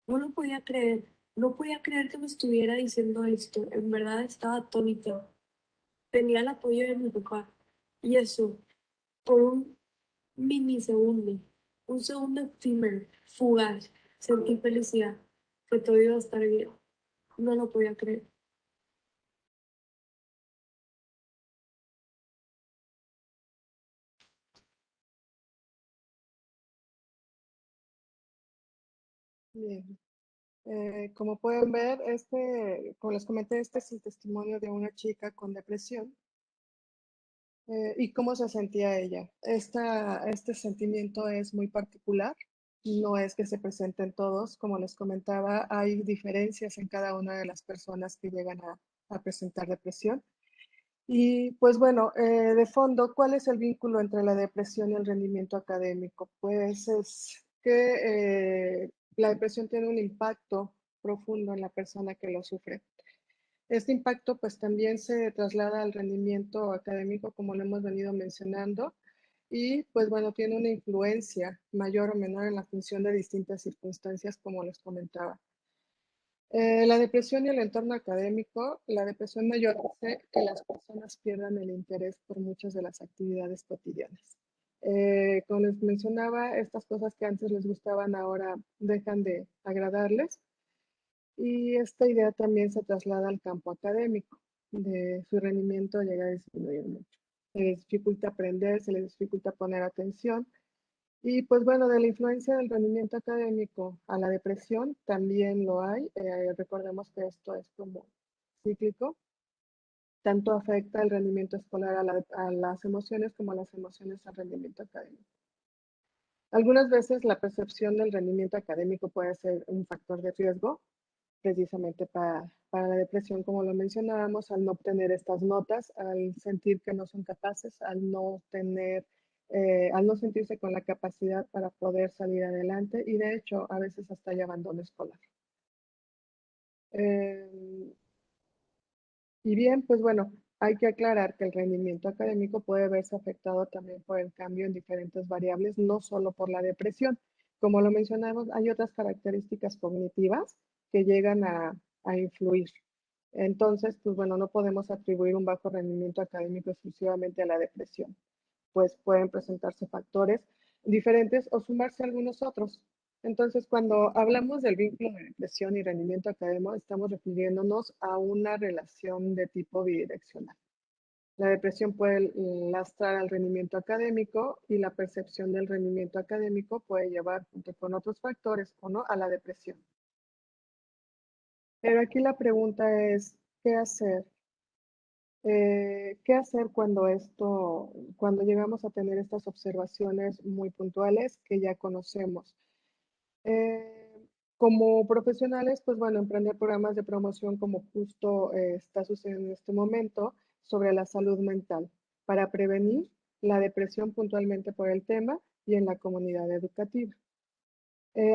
No lo podía creer. No podía creer que me estuviera diciendo esto. En verdad estaba atónita. Tenía el apoyo de mi papá. Y eso, por un minisegundo, un segundo efímero, fugaz, sentí felicidad, que todo iba a estar bien. No lo podía creer.
Bien. Como pueden ver, como les comenté, este es el testimonio de una chica con depresión y cómo se sentía ella. Este sentimiento es muy particular, no es que se presenten todos, como les comentaba, hay diferencias en cada una de las personas que llegan a presentar depresión. Y pues bueno, de fondo, ¿cuál es el vínculo entre la depresión y el rendimiento académico? Pues es que la depresión tiene un impacto profundo en la persona que lo sufre. Este impacto pues también se traslada al rendimiento académico, como lo hemos venido mencionando, y pues bueno, tiene una influencia mayor o menor en la función de distintas circunstancias, como les comentaba. La depresión y el entorno académico, la depresión mayor hace que las personas pierdan el interés por muchas de las actividades cotidianas. Como les mencionaba, estas cosas que antes les gustaban ahora dejan de agradarles y esta idea también se traslada al campo académico, de su rendimiento llega a disminuir mucho. se les dificulta aprender, se les dificulta poner atención. Y pues bueno, de la influencia del rendimiento académico a la depresión también lo hay. Recordemos que esto es como cíclico. Tanto afecta el rendimiento escolar a las emociones como las emociones al rendimiento académico. Algunas veces la percepción del rendimiento académico puede ser un factor de riesgo, precisamente para la depresión, como lo mencionábamos, al no obtener estas notas, al sentir que no son capaces, al no sentirse con la capacidad para poder salir adelante y de hecho a veces hasta hay abandono escolar. Eh, y bien, pues bueno, hay que aclarar que el rendimiento académico puede verse afectado también por el cambio en diferentes variables, no solo por la depresión. Como lo mencionamos, hay otras características cognitivas que llegan a influir. Entonces, pues bueno, no podemos atribuir un bajo rendimiento académico exclusivamente a la depresión, pues pueden presentarse factores diferentes o sumarse a algunos otros. Entonces, cuando hablamos del vínculo de depresión y rendimiento académico, estamos refiriéndonos a una relación de tipo bidireccional. La depresión puede lastrar al rendimiento académico y la percepción del rendimiento académico puede llevar, junto con otros factores o no, a la depresión. Pero aquí la pregunta es, ¿qué hacer? ¿Qué hacer cuando llegamos a tener estas observaciones muy puntuales que ya conocemos? Como profesionales, pues bueno, emprender programas de promoción como justo está sucediendo en este momento sobre la salud mental para prevenir la depresión puntualmente por el tema y en la comunidad educativa.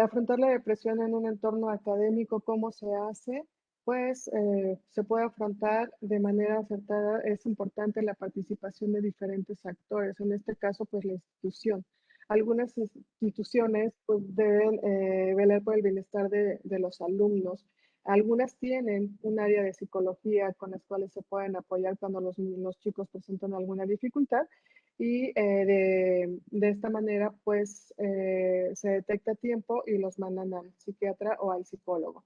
Afrontar la depresión en un entorno académico, ¿cómo se hace? Pues se puede afrontar de manera acertada. Es importante la participación de diferentes actores, en este caso, pues la institución. Algunas instituciones pues, deben velar por el bienestar de los alumnos. Algunas tienen un área de psicología con las cuales se pueden apoyar cuando los chicos presentan alguna dificultad y de esta manera pues se detecta a tiempo y los mandan al psiquiatra o al psicólogo.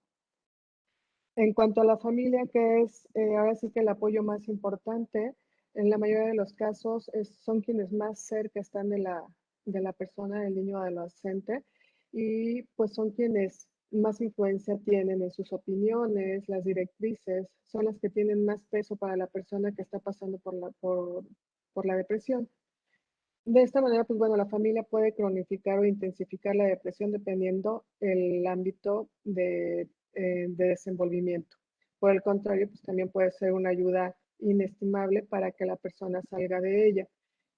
En cuanto a la familia, que es ahora sí que el apoyo más importante, en la mayoría de los casos son quienes más cerca están de la persona, del niño o adolescente, y pues son quienes más influencia tienen en sus opiniones, las directrices, son las que tienen más peso para la persona que está pasando por la depresión. De esta manera, pues bueno, la familia puede cronificar o intensificar la depresión dependiendo el ámbito de desenvolvimiento. Por el contrario, pues también puede ser una ayuda inestimable para que la persona salga de ella,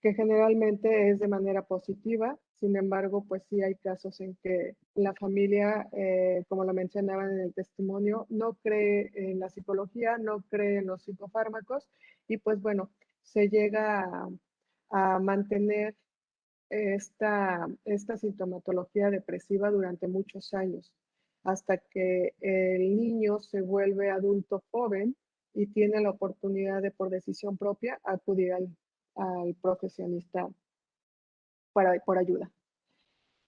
que generalmente es de manera positiva. Sin embargo, pues sí hay casos en que la familia, como lo mencionaban en el testimonio, no cree en la psicología, no cree en los psicofármacos y pues bueno, se llega a mantener esta sintomatología depresiva durante muchos años, hasta que el niño se vuelve adulto joven y tiene la oportunidad de, por decisión propia, acudir al profesionista por ayuda.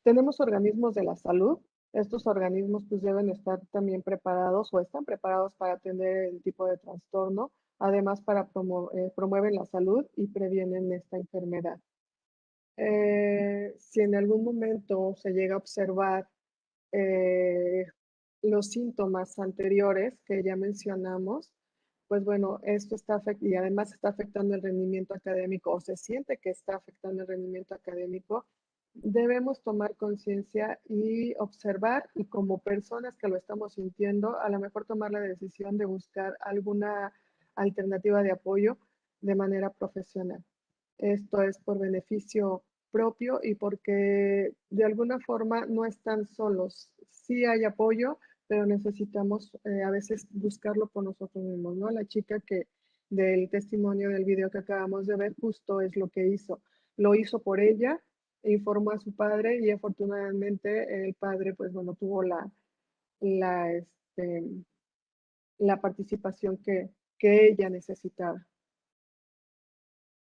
Tenemos organismos de la salud. Estos organismos pues deben estar también preparados o están preparados para atender el tipo de trastorno, además promueven la salud y previenen esta enfermedad. Si en algún momento se llega a observar eh, los síntomas anteriores que ya mencionamos, pues bueno, esto está afectando y además está afectando el rendimiento académico o se siente que está afectando el rendimiento académico, debemos tomar conciencia y observar y como personas que lo estamos sintiendo, a lo mejor tomar la decisión de buscar alguna alternativa de apoyo de manera profesional. Esto es por beneficio propio y porque de alguna forma no están solos. Sí hay apoyo, pero necesitamos a veces buscarlo por nosotros mismos, ¿no? La chica que del testimonio del video que acabamos de ver justo es lo que hizo. Lo hizo por ella, informó a su padre y afortunadamente el padre, pues bueno, tuvo la, este, la participación que ella necesitaba.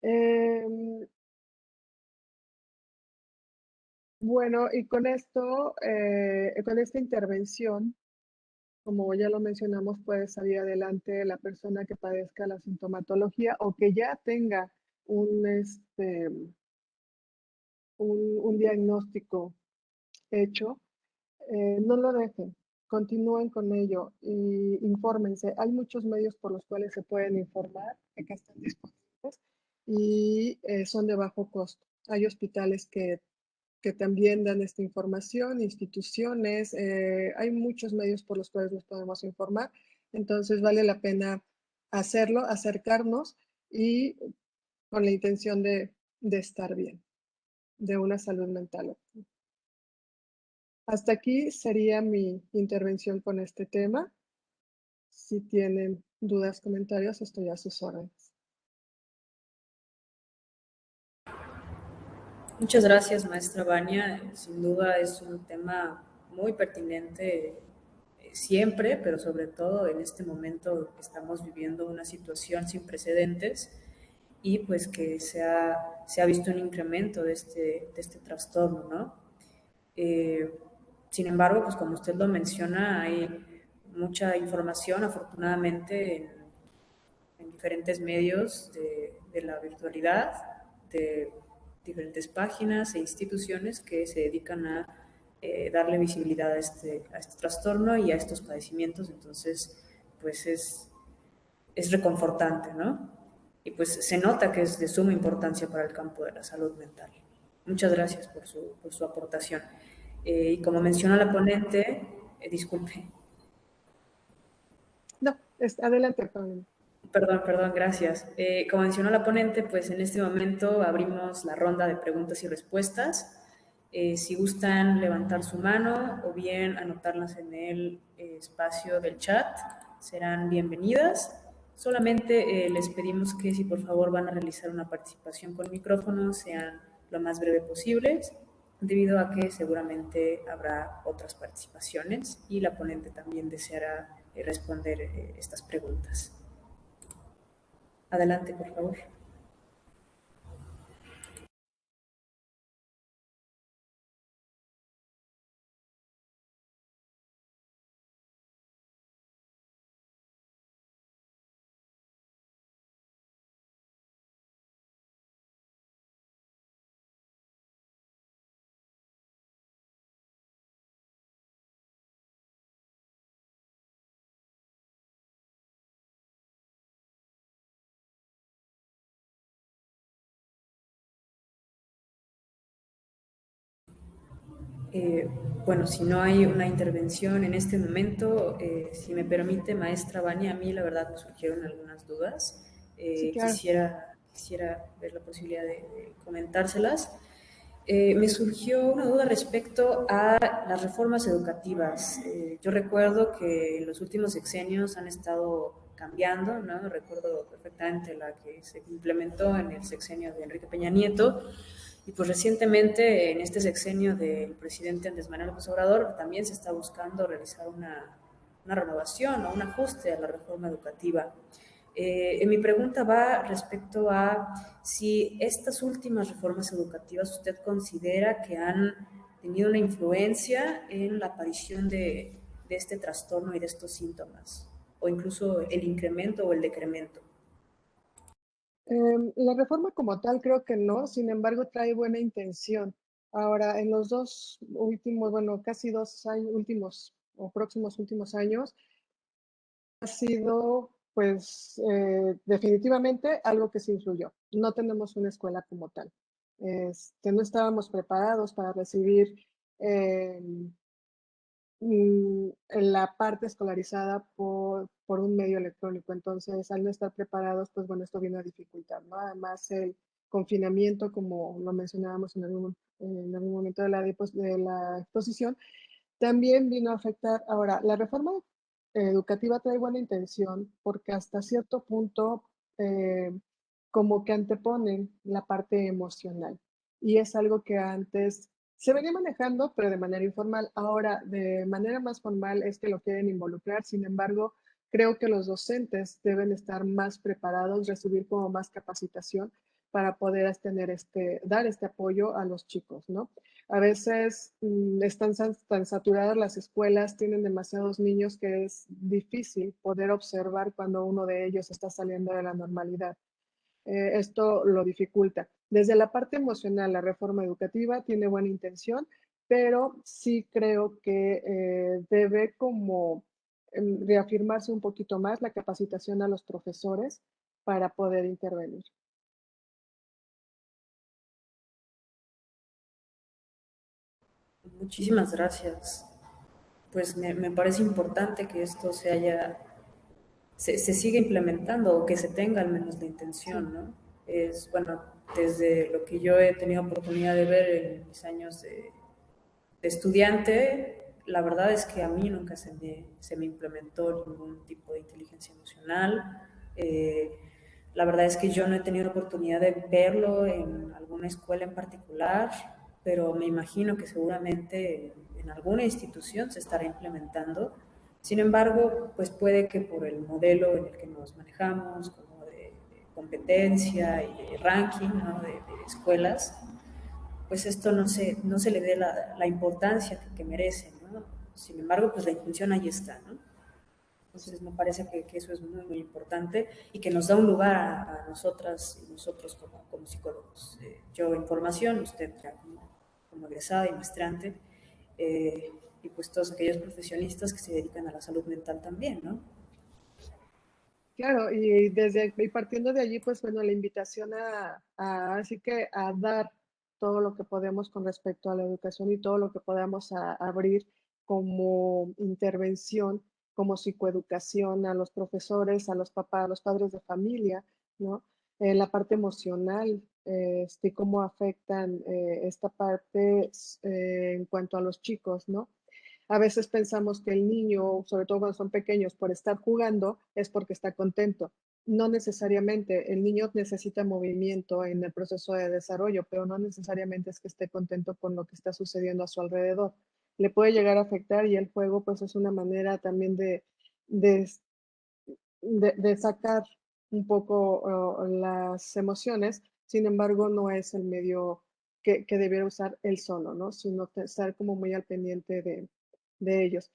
Eh, Bueno, y con esto, con esta intervención, como ya lo mencionamos, puede salir adelante la persona que padezca la sintomatología o que ya tenga un, un diagnóstico hecho, no lo dejen, continúen con ello y infórmense. Hay muchos medios por los cuales se pueden informar, que están disponibles y son de bajo costo. Hay hospitales que también dan esta información, instituciones, hay muchos medios por los cuales nos podemos informar, entonces vale la pena hacerlo, acercarnos y con la intención de estar bien, de una salud mental óptima. Hasta aquí sería mi intervención con este tema. Si tienen dudas, comentarios, estoy a sus órdenes.
Muchas gracias, maestra Vania. Sin duda es un tema muy pertinente siempre, pero sobre todo en este momento que estamos viviendo una situación sin precedentes y pues que se ha visto un incremento de este trastorno, ¿no? Eh, Sin embargo, pues como usted lo menciona, hay mucha información, afortunadamente, en diferentes medios de la virtualidad, de diferentes páginas e instituciones que se dedican a darle visibilidad a este trastorno y a estos padecimientos. Entonces, pues es reconfortante, ¿no? Y pues se nota que es de suma importancia para el campo de la salud mental. Muchas gracias por su aportación. Y como menciona la ponente, disculpe.
No, adelante, Pablo.
Perdón, gracias. Como mencionó la ponente, pues en este momento abrimos la ronda de preguntas y respuestas. Si gustan levantar su mano o bien anotarlas en el espacio del chat, serán bienvenidas. Solamente les pedimos que si por favor van a realizar una participación con micrófono, sean lo más breve posibles, debido a que seguramente habrá otras participaciones y la ponente también deseará responder estas preguntas. Adelante, por favor. Eh, bueno, si no hay una intervención en este momento, si me permite, maestra Vania, a mí la verdad me surgieron algunas dudas.
Sí, claro.
Quisiera ver la posibilidad de comentárselas. Me surgió una duda respecto a las reformas educativas. Yo recuerdo que en los últimos sexenios han estado cambiando, ¿no? Recuerdo perfectamente la que se implementó en el sexenio de Enrique Peña Nieto, y pues recientemente en este sexenio del presidente Andrés Manuel López Obrador también se está buscando realizar una renovación o un ajuste a la reforma educativa. Mi pregunta va respecto a si estas últimas reformas educativas usted considera que han tenido una influencia en la aparición de este trastorno y de estos síntomas, o incluso el incremento o el decremento.
La reforma como tal creo que no, sin embargo trae buena intención. Ahora, en los dos últimos, bueno, casi 2 años últimos o próximos últimos años, ha sido pues definitivamente algo que se influyó. No tenemos una escuela como tal. No estábamos preparados para recibir eh, en la parte escolarizada por un medio electrónico. Entonces, al no estar preparados, pues bueno, esto viene a dificultar, ¿no? Además, el confinamiento, como lo mencionábamos en algún momento de de la exposición, también vino a afectar. Ahora, la reforma educativa trae buena intención porque hasta cierto punto como que anteponen la parte emocional. Y es algo que antes se venía manejando, pero de manera informal. Ahora, de manera más formal es que lo quieren involucrar. Sin embargo, creo que los docentes deben estar más preparados, recibir como más capacitación para poder dar este apoyo a los chicos, ¿no? A veces están tan saturadas las escuelas, tienen demasiados niños que es difícil poder observar cuando uno de ellos está saliendo de la normalidad. esto lo dificulta. Desde la parte emocional, la reforma educativa tiene buena intención, pero sí creo que debe como reafirmarse un poquito más la capacitación a los profesores para poder intervenir.
Muchísimas gracias. Pues me parece importante que esto se siga implementando o que se tenga al menos la
Sí,
intención, ¿no? Es, bueno, desde lo que yo he tenido oportunidad de ver en mis años de estudiante, la verdad es que a mí nunca se me implementó ningún tipo de inteligencia emocional. Eh, la verdad es que yo no he tenido oportunidad de verlo en alguna escuela en particular, pero me imagino que seguramente en alguna institución se estará implementando. Sin embargo, pues puede que por el modelo en el que nos manejamos, como de competencia y de ranking, ¿no? de escuelas, pues esto no se le dé la importancia que merece, ¿no? Sin embargo, pues la intención ahí está, ¿no?
sí.
Entonces me parece que eso es muy importante y que nos da un lugar a nosotras y nosotros como psicólogos. Yo en formación, usted ya como egresada y maestrante, y pues todos aquellos profesionistas que se dedican a la salud mental también, ¿no?
Claro, y partiendo de allí, pues bueno, la invitación así que a dar todo lo que podemos con respecto a la educación y todo lo que podamos abrir como intervención, como psicoeducación a los profesores, a los papás, a los padres de familia, ¿no? La parte emocional, cómo afectan esta parte en cuanto a los chicos, ¿no? A veces pensamos que el niño, sobre todo cuando son pequeños, por estar jugando es porque está contento. No necesariamente, el niño necesita movimiento en el proceso de desarrollo, pero no necesariamente es que esté contento con lo que está sucediendo a su alrededor. Le puede llegar a afectar y el juego pues es una manera también de, de sacar un poco las emociones, sin embargo no es el medio que debiera usar él solo, ¿no? Sino estar como muy al pendiente de ellos.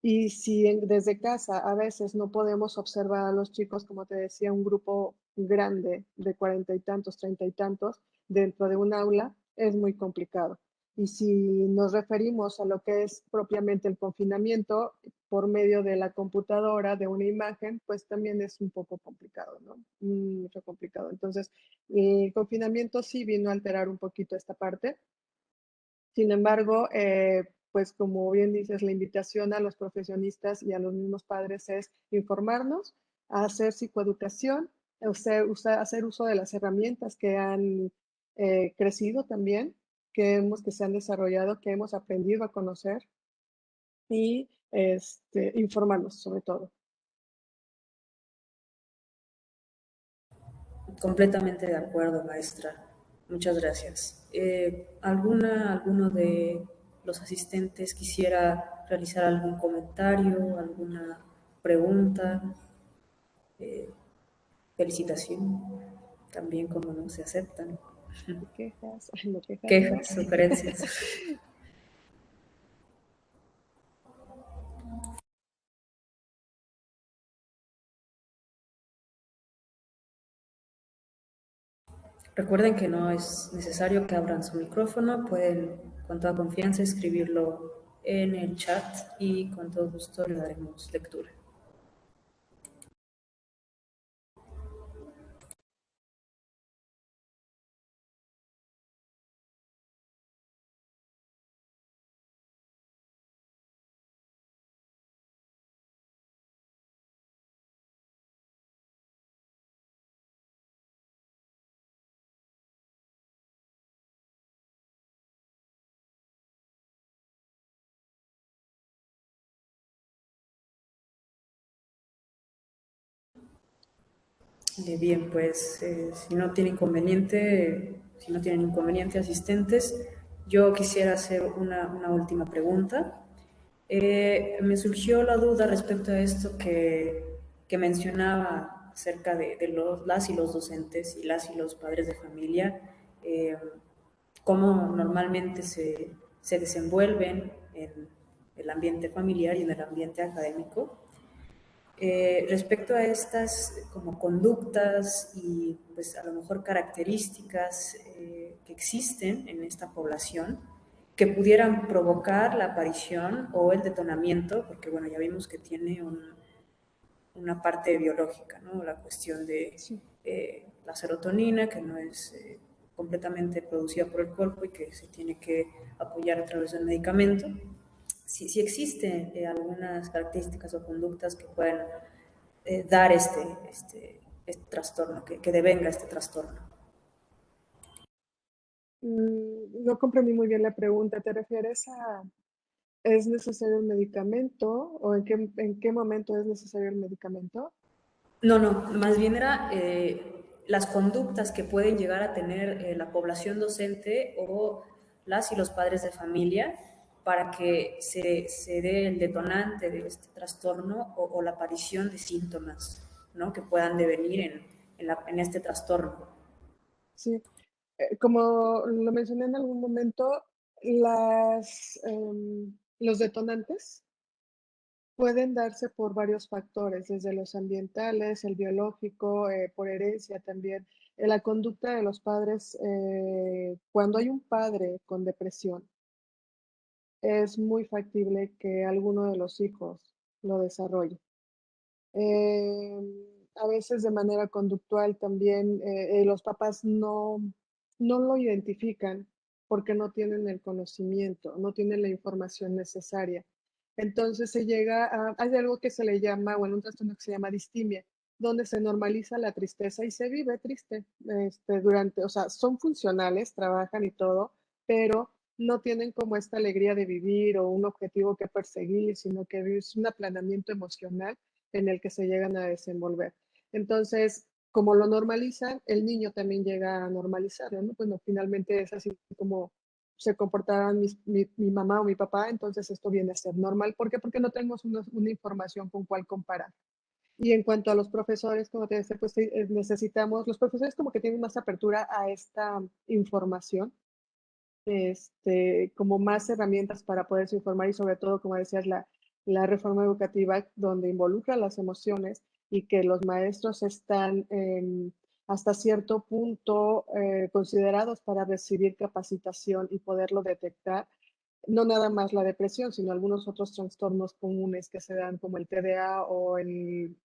Y si desde casa a veces no podemos observar a los chicos, como te decía, un grupo grande de 40 y tantos, 30 y tantos dentro de un aula, es muy complicado. Y si nos referimos a lo que es propiamente el confinamiento por medio de la computadora, de una imagen, pues también es un poco complicado, ¿no? Mucho complicado. Entonces, el confinamiento sí vino a alterar un poquito esta parte. Sin embargo, pues como bien dices, la invitación a los profesionistas y a los mismos padres es informarnos, a hacer psicoeducación, hacer uso de las herramientas que han crecido también, que se han desarrollado, que hemos aprendido a conocer y informarnos sobre todo.
Completamente de acuerdo, maestra. Muchas gracias. ¿Alguno de los asistentes quisiera realizar algún comentario, alguna pregunta, eh, felicitación? También, como no, se aceptan.
¿Y quejas? Ay, no, quejas no.
Quejas, sugerencias. Recuerden que no es necesario que abran su micrófono, pueden con toda confianza escribirlo en el chat y con todo gusto le daremos lectura. Bien, pues si no tienen inconveniente asistentes, yo quisiera hacer una última pregunta. Me surgió la duda respecto a esto que mencionaba acerca de las y los docentes y las y los padres de familia, eh, cómo normalmente se desenvuelven en el ambiente familiar y en el ambiente académico. Respecto a estas como conductas y pues a lo mejor características que existen en esta población que pudieran provocar la aparición o el detonamiento, porque bueno, ya vimos que tiene una parte biológica, ¿no? La cuestión de
Sí.
la serotonina, que no es completamente producida por el cuerpo y que se tiene que apoyar a través del medicamento. Si existen algunas características o conductas que pueden dar este trastorno, que devenga este trastorno.
No comprendí muy bien la pregunta. ¿Te refieres a, es necesario el medicamento o en qué momento es necesario el medicamento?
No, no, más bien era las conductas que pueden llegar a tener la población docente o las y los padres de familia para que se dé el detonante de este trastorno o la aparición de síntomas, ¿no? Que puedan devenir en este trastorno.
Sí. Como lo mencioné en algún momento, los detonantes pueden darse por varios factores, desde los ambientales, el biológico, por herencia también. La conducta de los padres, cuando hay un padre con depresión, es muy factible que alguno de los hijos lo desarrolle. A veces de manera conductual también, los papás no lo identifican porque no tienen el conocimiento, no tienen la información necesaria. Entonces se llega a hay algo que se le llama, bueno, un trastorno que se llama distimia, donde se normaliza la tristeza y se vive triste, durante, o sea, son funcionales, trabajan y todo, pero no tienen como esta alegría de vivir o un objetivo que perseguir, sino que es un aplanamiento emocional en el que se llegan a desenvolver. Entonces, como lo normalizan, el niño también llega a normalizarlo, ¿no? Bueno, finalmente es así como se comportaban mi mamá o mi papá, entonces esto viene a ser normal. ¿Por qué? Porque no tenemos una información con cuál comparar. Y en cuanto a los profesores, como te decía, pues necesitamos, los profesores como que tienen más apertura a esta información, como más herramientas para poderse informar y sobre todo, como decías, la reforma educativa donde involucra las emociones y que los maestros están hasta cierto punto considerados para recibir capacitación y poderlo detectar, no nada más la depresión, sino algunos otros trastornos comunes que se dan como el TDA o el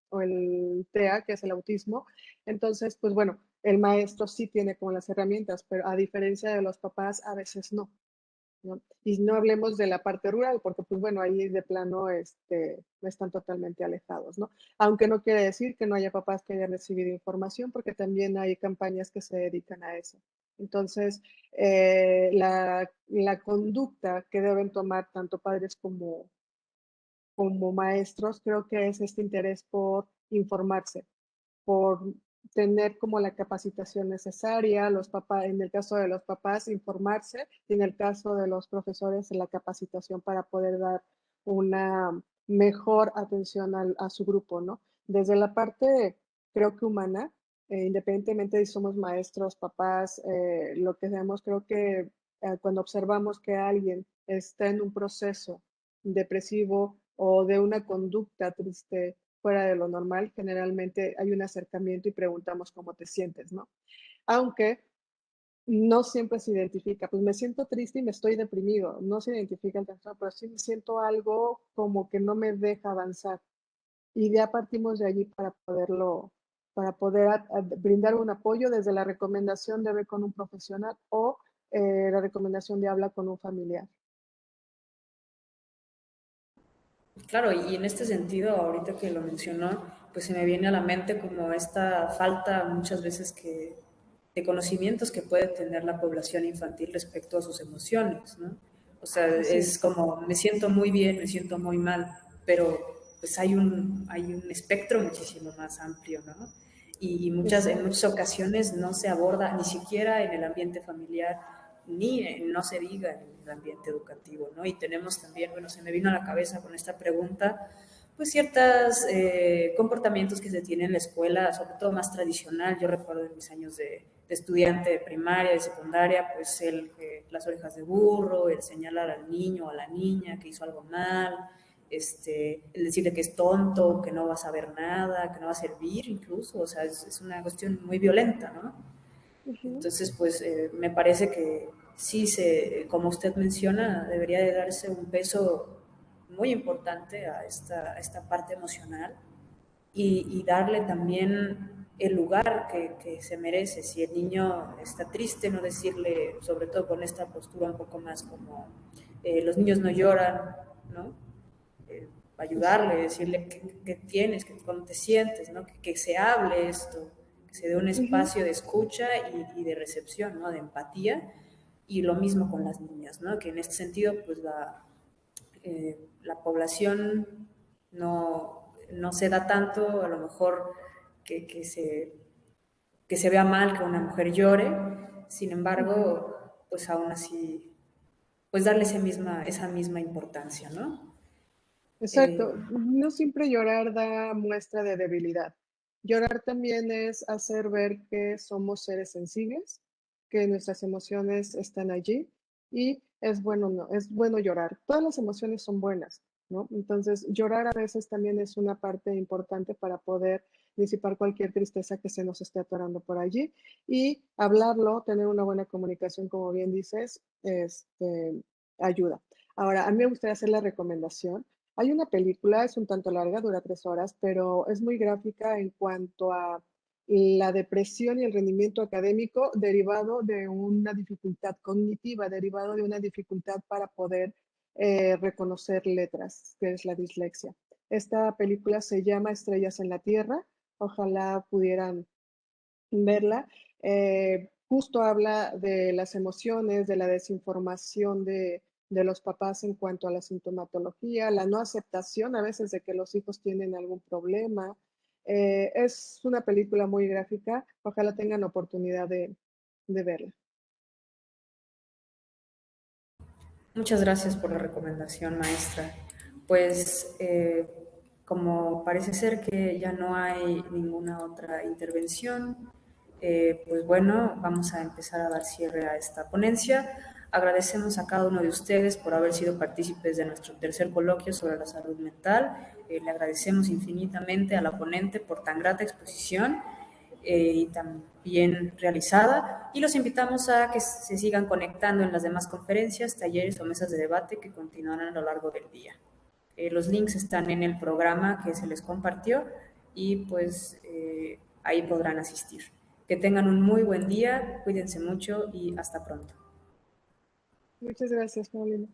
TEA, que es el autismo. Entonces, pues bueno, el maestro sí tiene como las herramientas, pero a diferencia de los papás, a veces no, ¿no? Y no hablemos de la parte rural, porque pues bueno, ahí de plano están totalmente alejados, ¿no? Aunque no quiere decir que no haya papás que hayan recibido información, porque también hay campañas que se dedican a eso. Entonces, la conducta que deben tomar tanto padres como maestros, creo que es este interés por informarse, por tener como la capacitación necesaria, los papás, en el caso de los papás, informarse, y en el caso de los profesores, la capacitación para poder dar una mejor atención a su grupo, ¿no? Desde la parte, creo que humana, independientemente de si somos maestros, papás, lo que seamos, creo que cuando observamos que alguien está en un proceso depresivo o de una conducta triste fuera de lo normal, generalmente hay un acercamiento y preguntamos cómo te sientes, ¿no? Aunque no siempre se identifica, pues me siento triste y me estoy deprimido, no se identifica el trastorno, pero sí siento algo como que no me deja avanzar. Y ya partimos de allí para poder brindar un apoyo desde la recomendación de ver con un profesional o la recomendación de hablar con un familiar.
Claro, y en este sentido, ahorita que lo mencionó, pues se me viene a la mente como esta falta muchas veces de conocimientos que puede tener la población infantil respecto a sus emociones, ¿no? O sea,
Así
es
es.
como, me siento muy bien, me siento muy mal, pero pues hay un espectro muchísimo más amplio, ¿no? Y en
Exacto.
muchas ocasiones no se aborda ni siquiera en el ambiente familiar, ni no se diga en el ambiente educativo, ¿no? Y tenemos también, bueno, se me vino a la cabeza con esta pregunta, pues ciertos comportamientos que se tienen en la escuela, sobre todo más tradicional. Yo recuerdo en mis años de estudiante de primaria, de secundaria, pues las orejas de burro, el señalar al niño o a la niña que hizo algo mal, el decirle que es tonto, que no va a saber nada, que no va a servir incluso, o sea, es una cuestión muy violenta, ¿no?
Ujú.
Entonces, pues me parece que sí, como usted menciona, debería de darse un peso muy importante a esta parte emocional y darle también el lugar que se merece. Si el niño está triste, no decirle, sobre todo con esta postura un poco más como los niños no lloran, ¿no? Ayudarle, decirle qué tienes, cómo te sientes, ¿no? Que se hable esto, que se dé un
Ujú.
espacio de escucha y de recepción, ¿no? De empatía. Y lo mismo con las niñas, ¿no? Que en este sentido, pues la población no se da tanto, a lo mejor que, que, se, que se vea mal que una mujer llore, sin
Ujú.
embargo, pues aún así, pues darle esa misma importancia, ¿no? Eh,
Exacto. No siempre llorar da muestra de debilidad. Llorar también es hacer ver que somos seres sensibles, que nuestras emociones están allí y es bueno, no, es bueno llorar. Todas las emociones son buenas, ¿no? Entonces, llorar a veces también es una parte importante para poder disipar cualquier tristeza que se nos esté atorando por allí y hablarlo, tener una buena comunicación, como bien dices, ayuda. Ahora, a mí me gustaría hacer la recomendación. Hay una película, es un tanto larga, dura 3 horas, pero es muy gráfica en cuanto a la depresión y el rendimiento académico derivado de una dificultad cognitiva, derivado de una dificultad para poder reconocer letras, que es la dislexia. Esta película se llama Estrellas en la Tierra. Ojalá pudieran verla. Justo habla de las emociones, de la desinformación de los papás en cuanto a la sintomatología, la no aceptación a veces de que los hijos tienen algún problema. Es una película muy gráfica, ojalá tengan oportunidad de verla.
Muchas gracias por la recomendación, maestra. Pues como parece ser que ya no hay ninguna otra intervención, pues bueno, vamos a empezar a dar cierre a esta ponencia. Agradecemos a cada uno de ustedes por haber sido partícipes de nuestro tercer coloquio sobre la salud mental. Le agradecemos infinitamente a la ponente por tan grata exposición y tan bien realizada. Y los invitamos a que se sigan conectando en las demás conferencias, talleres o mesas de debate que continuarán a lo largo del día. Los links están en el programa que se les compartió y pues ahí podrán asistir. Que tengan un muy buen día, cuídense mucho y hasta pronto.
Muchas gracias, Paulina.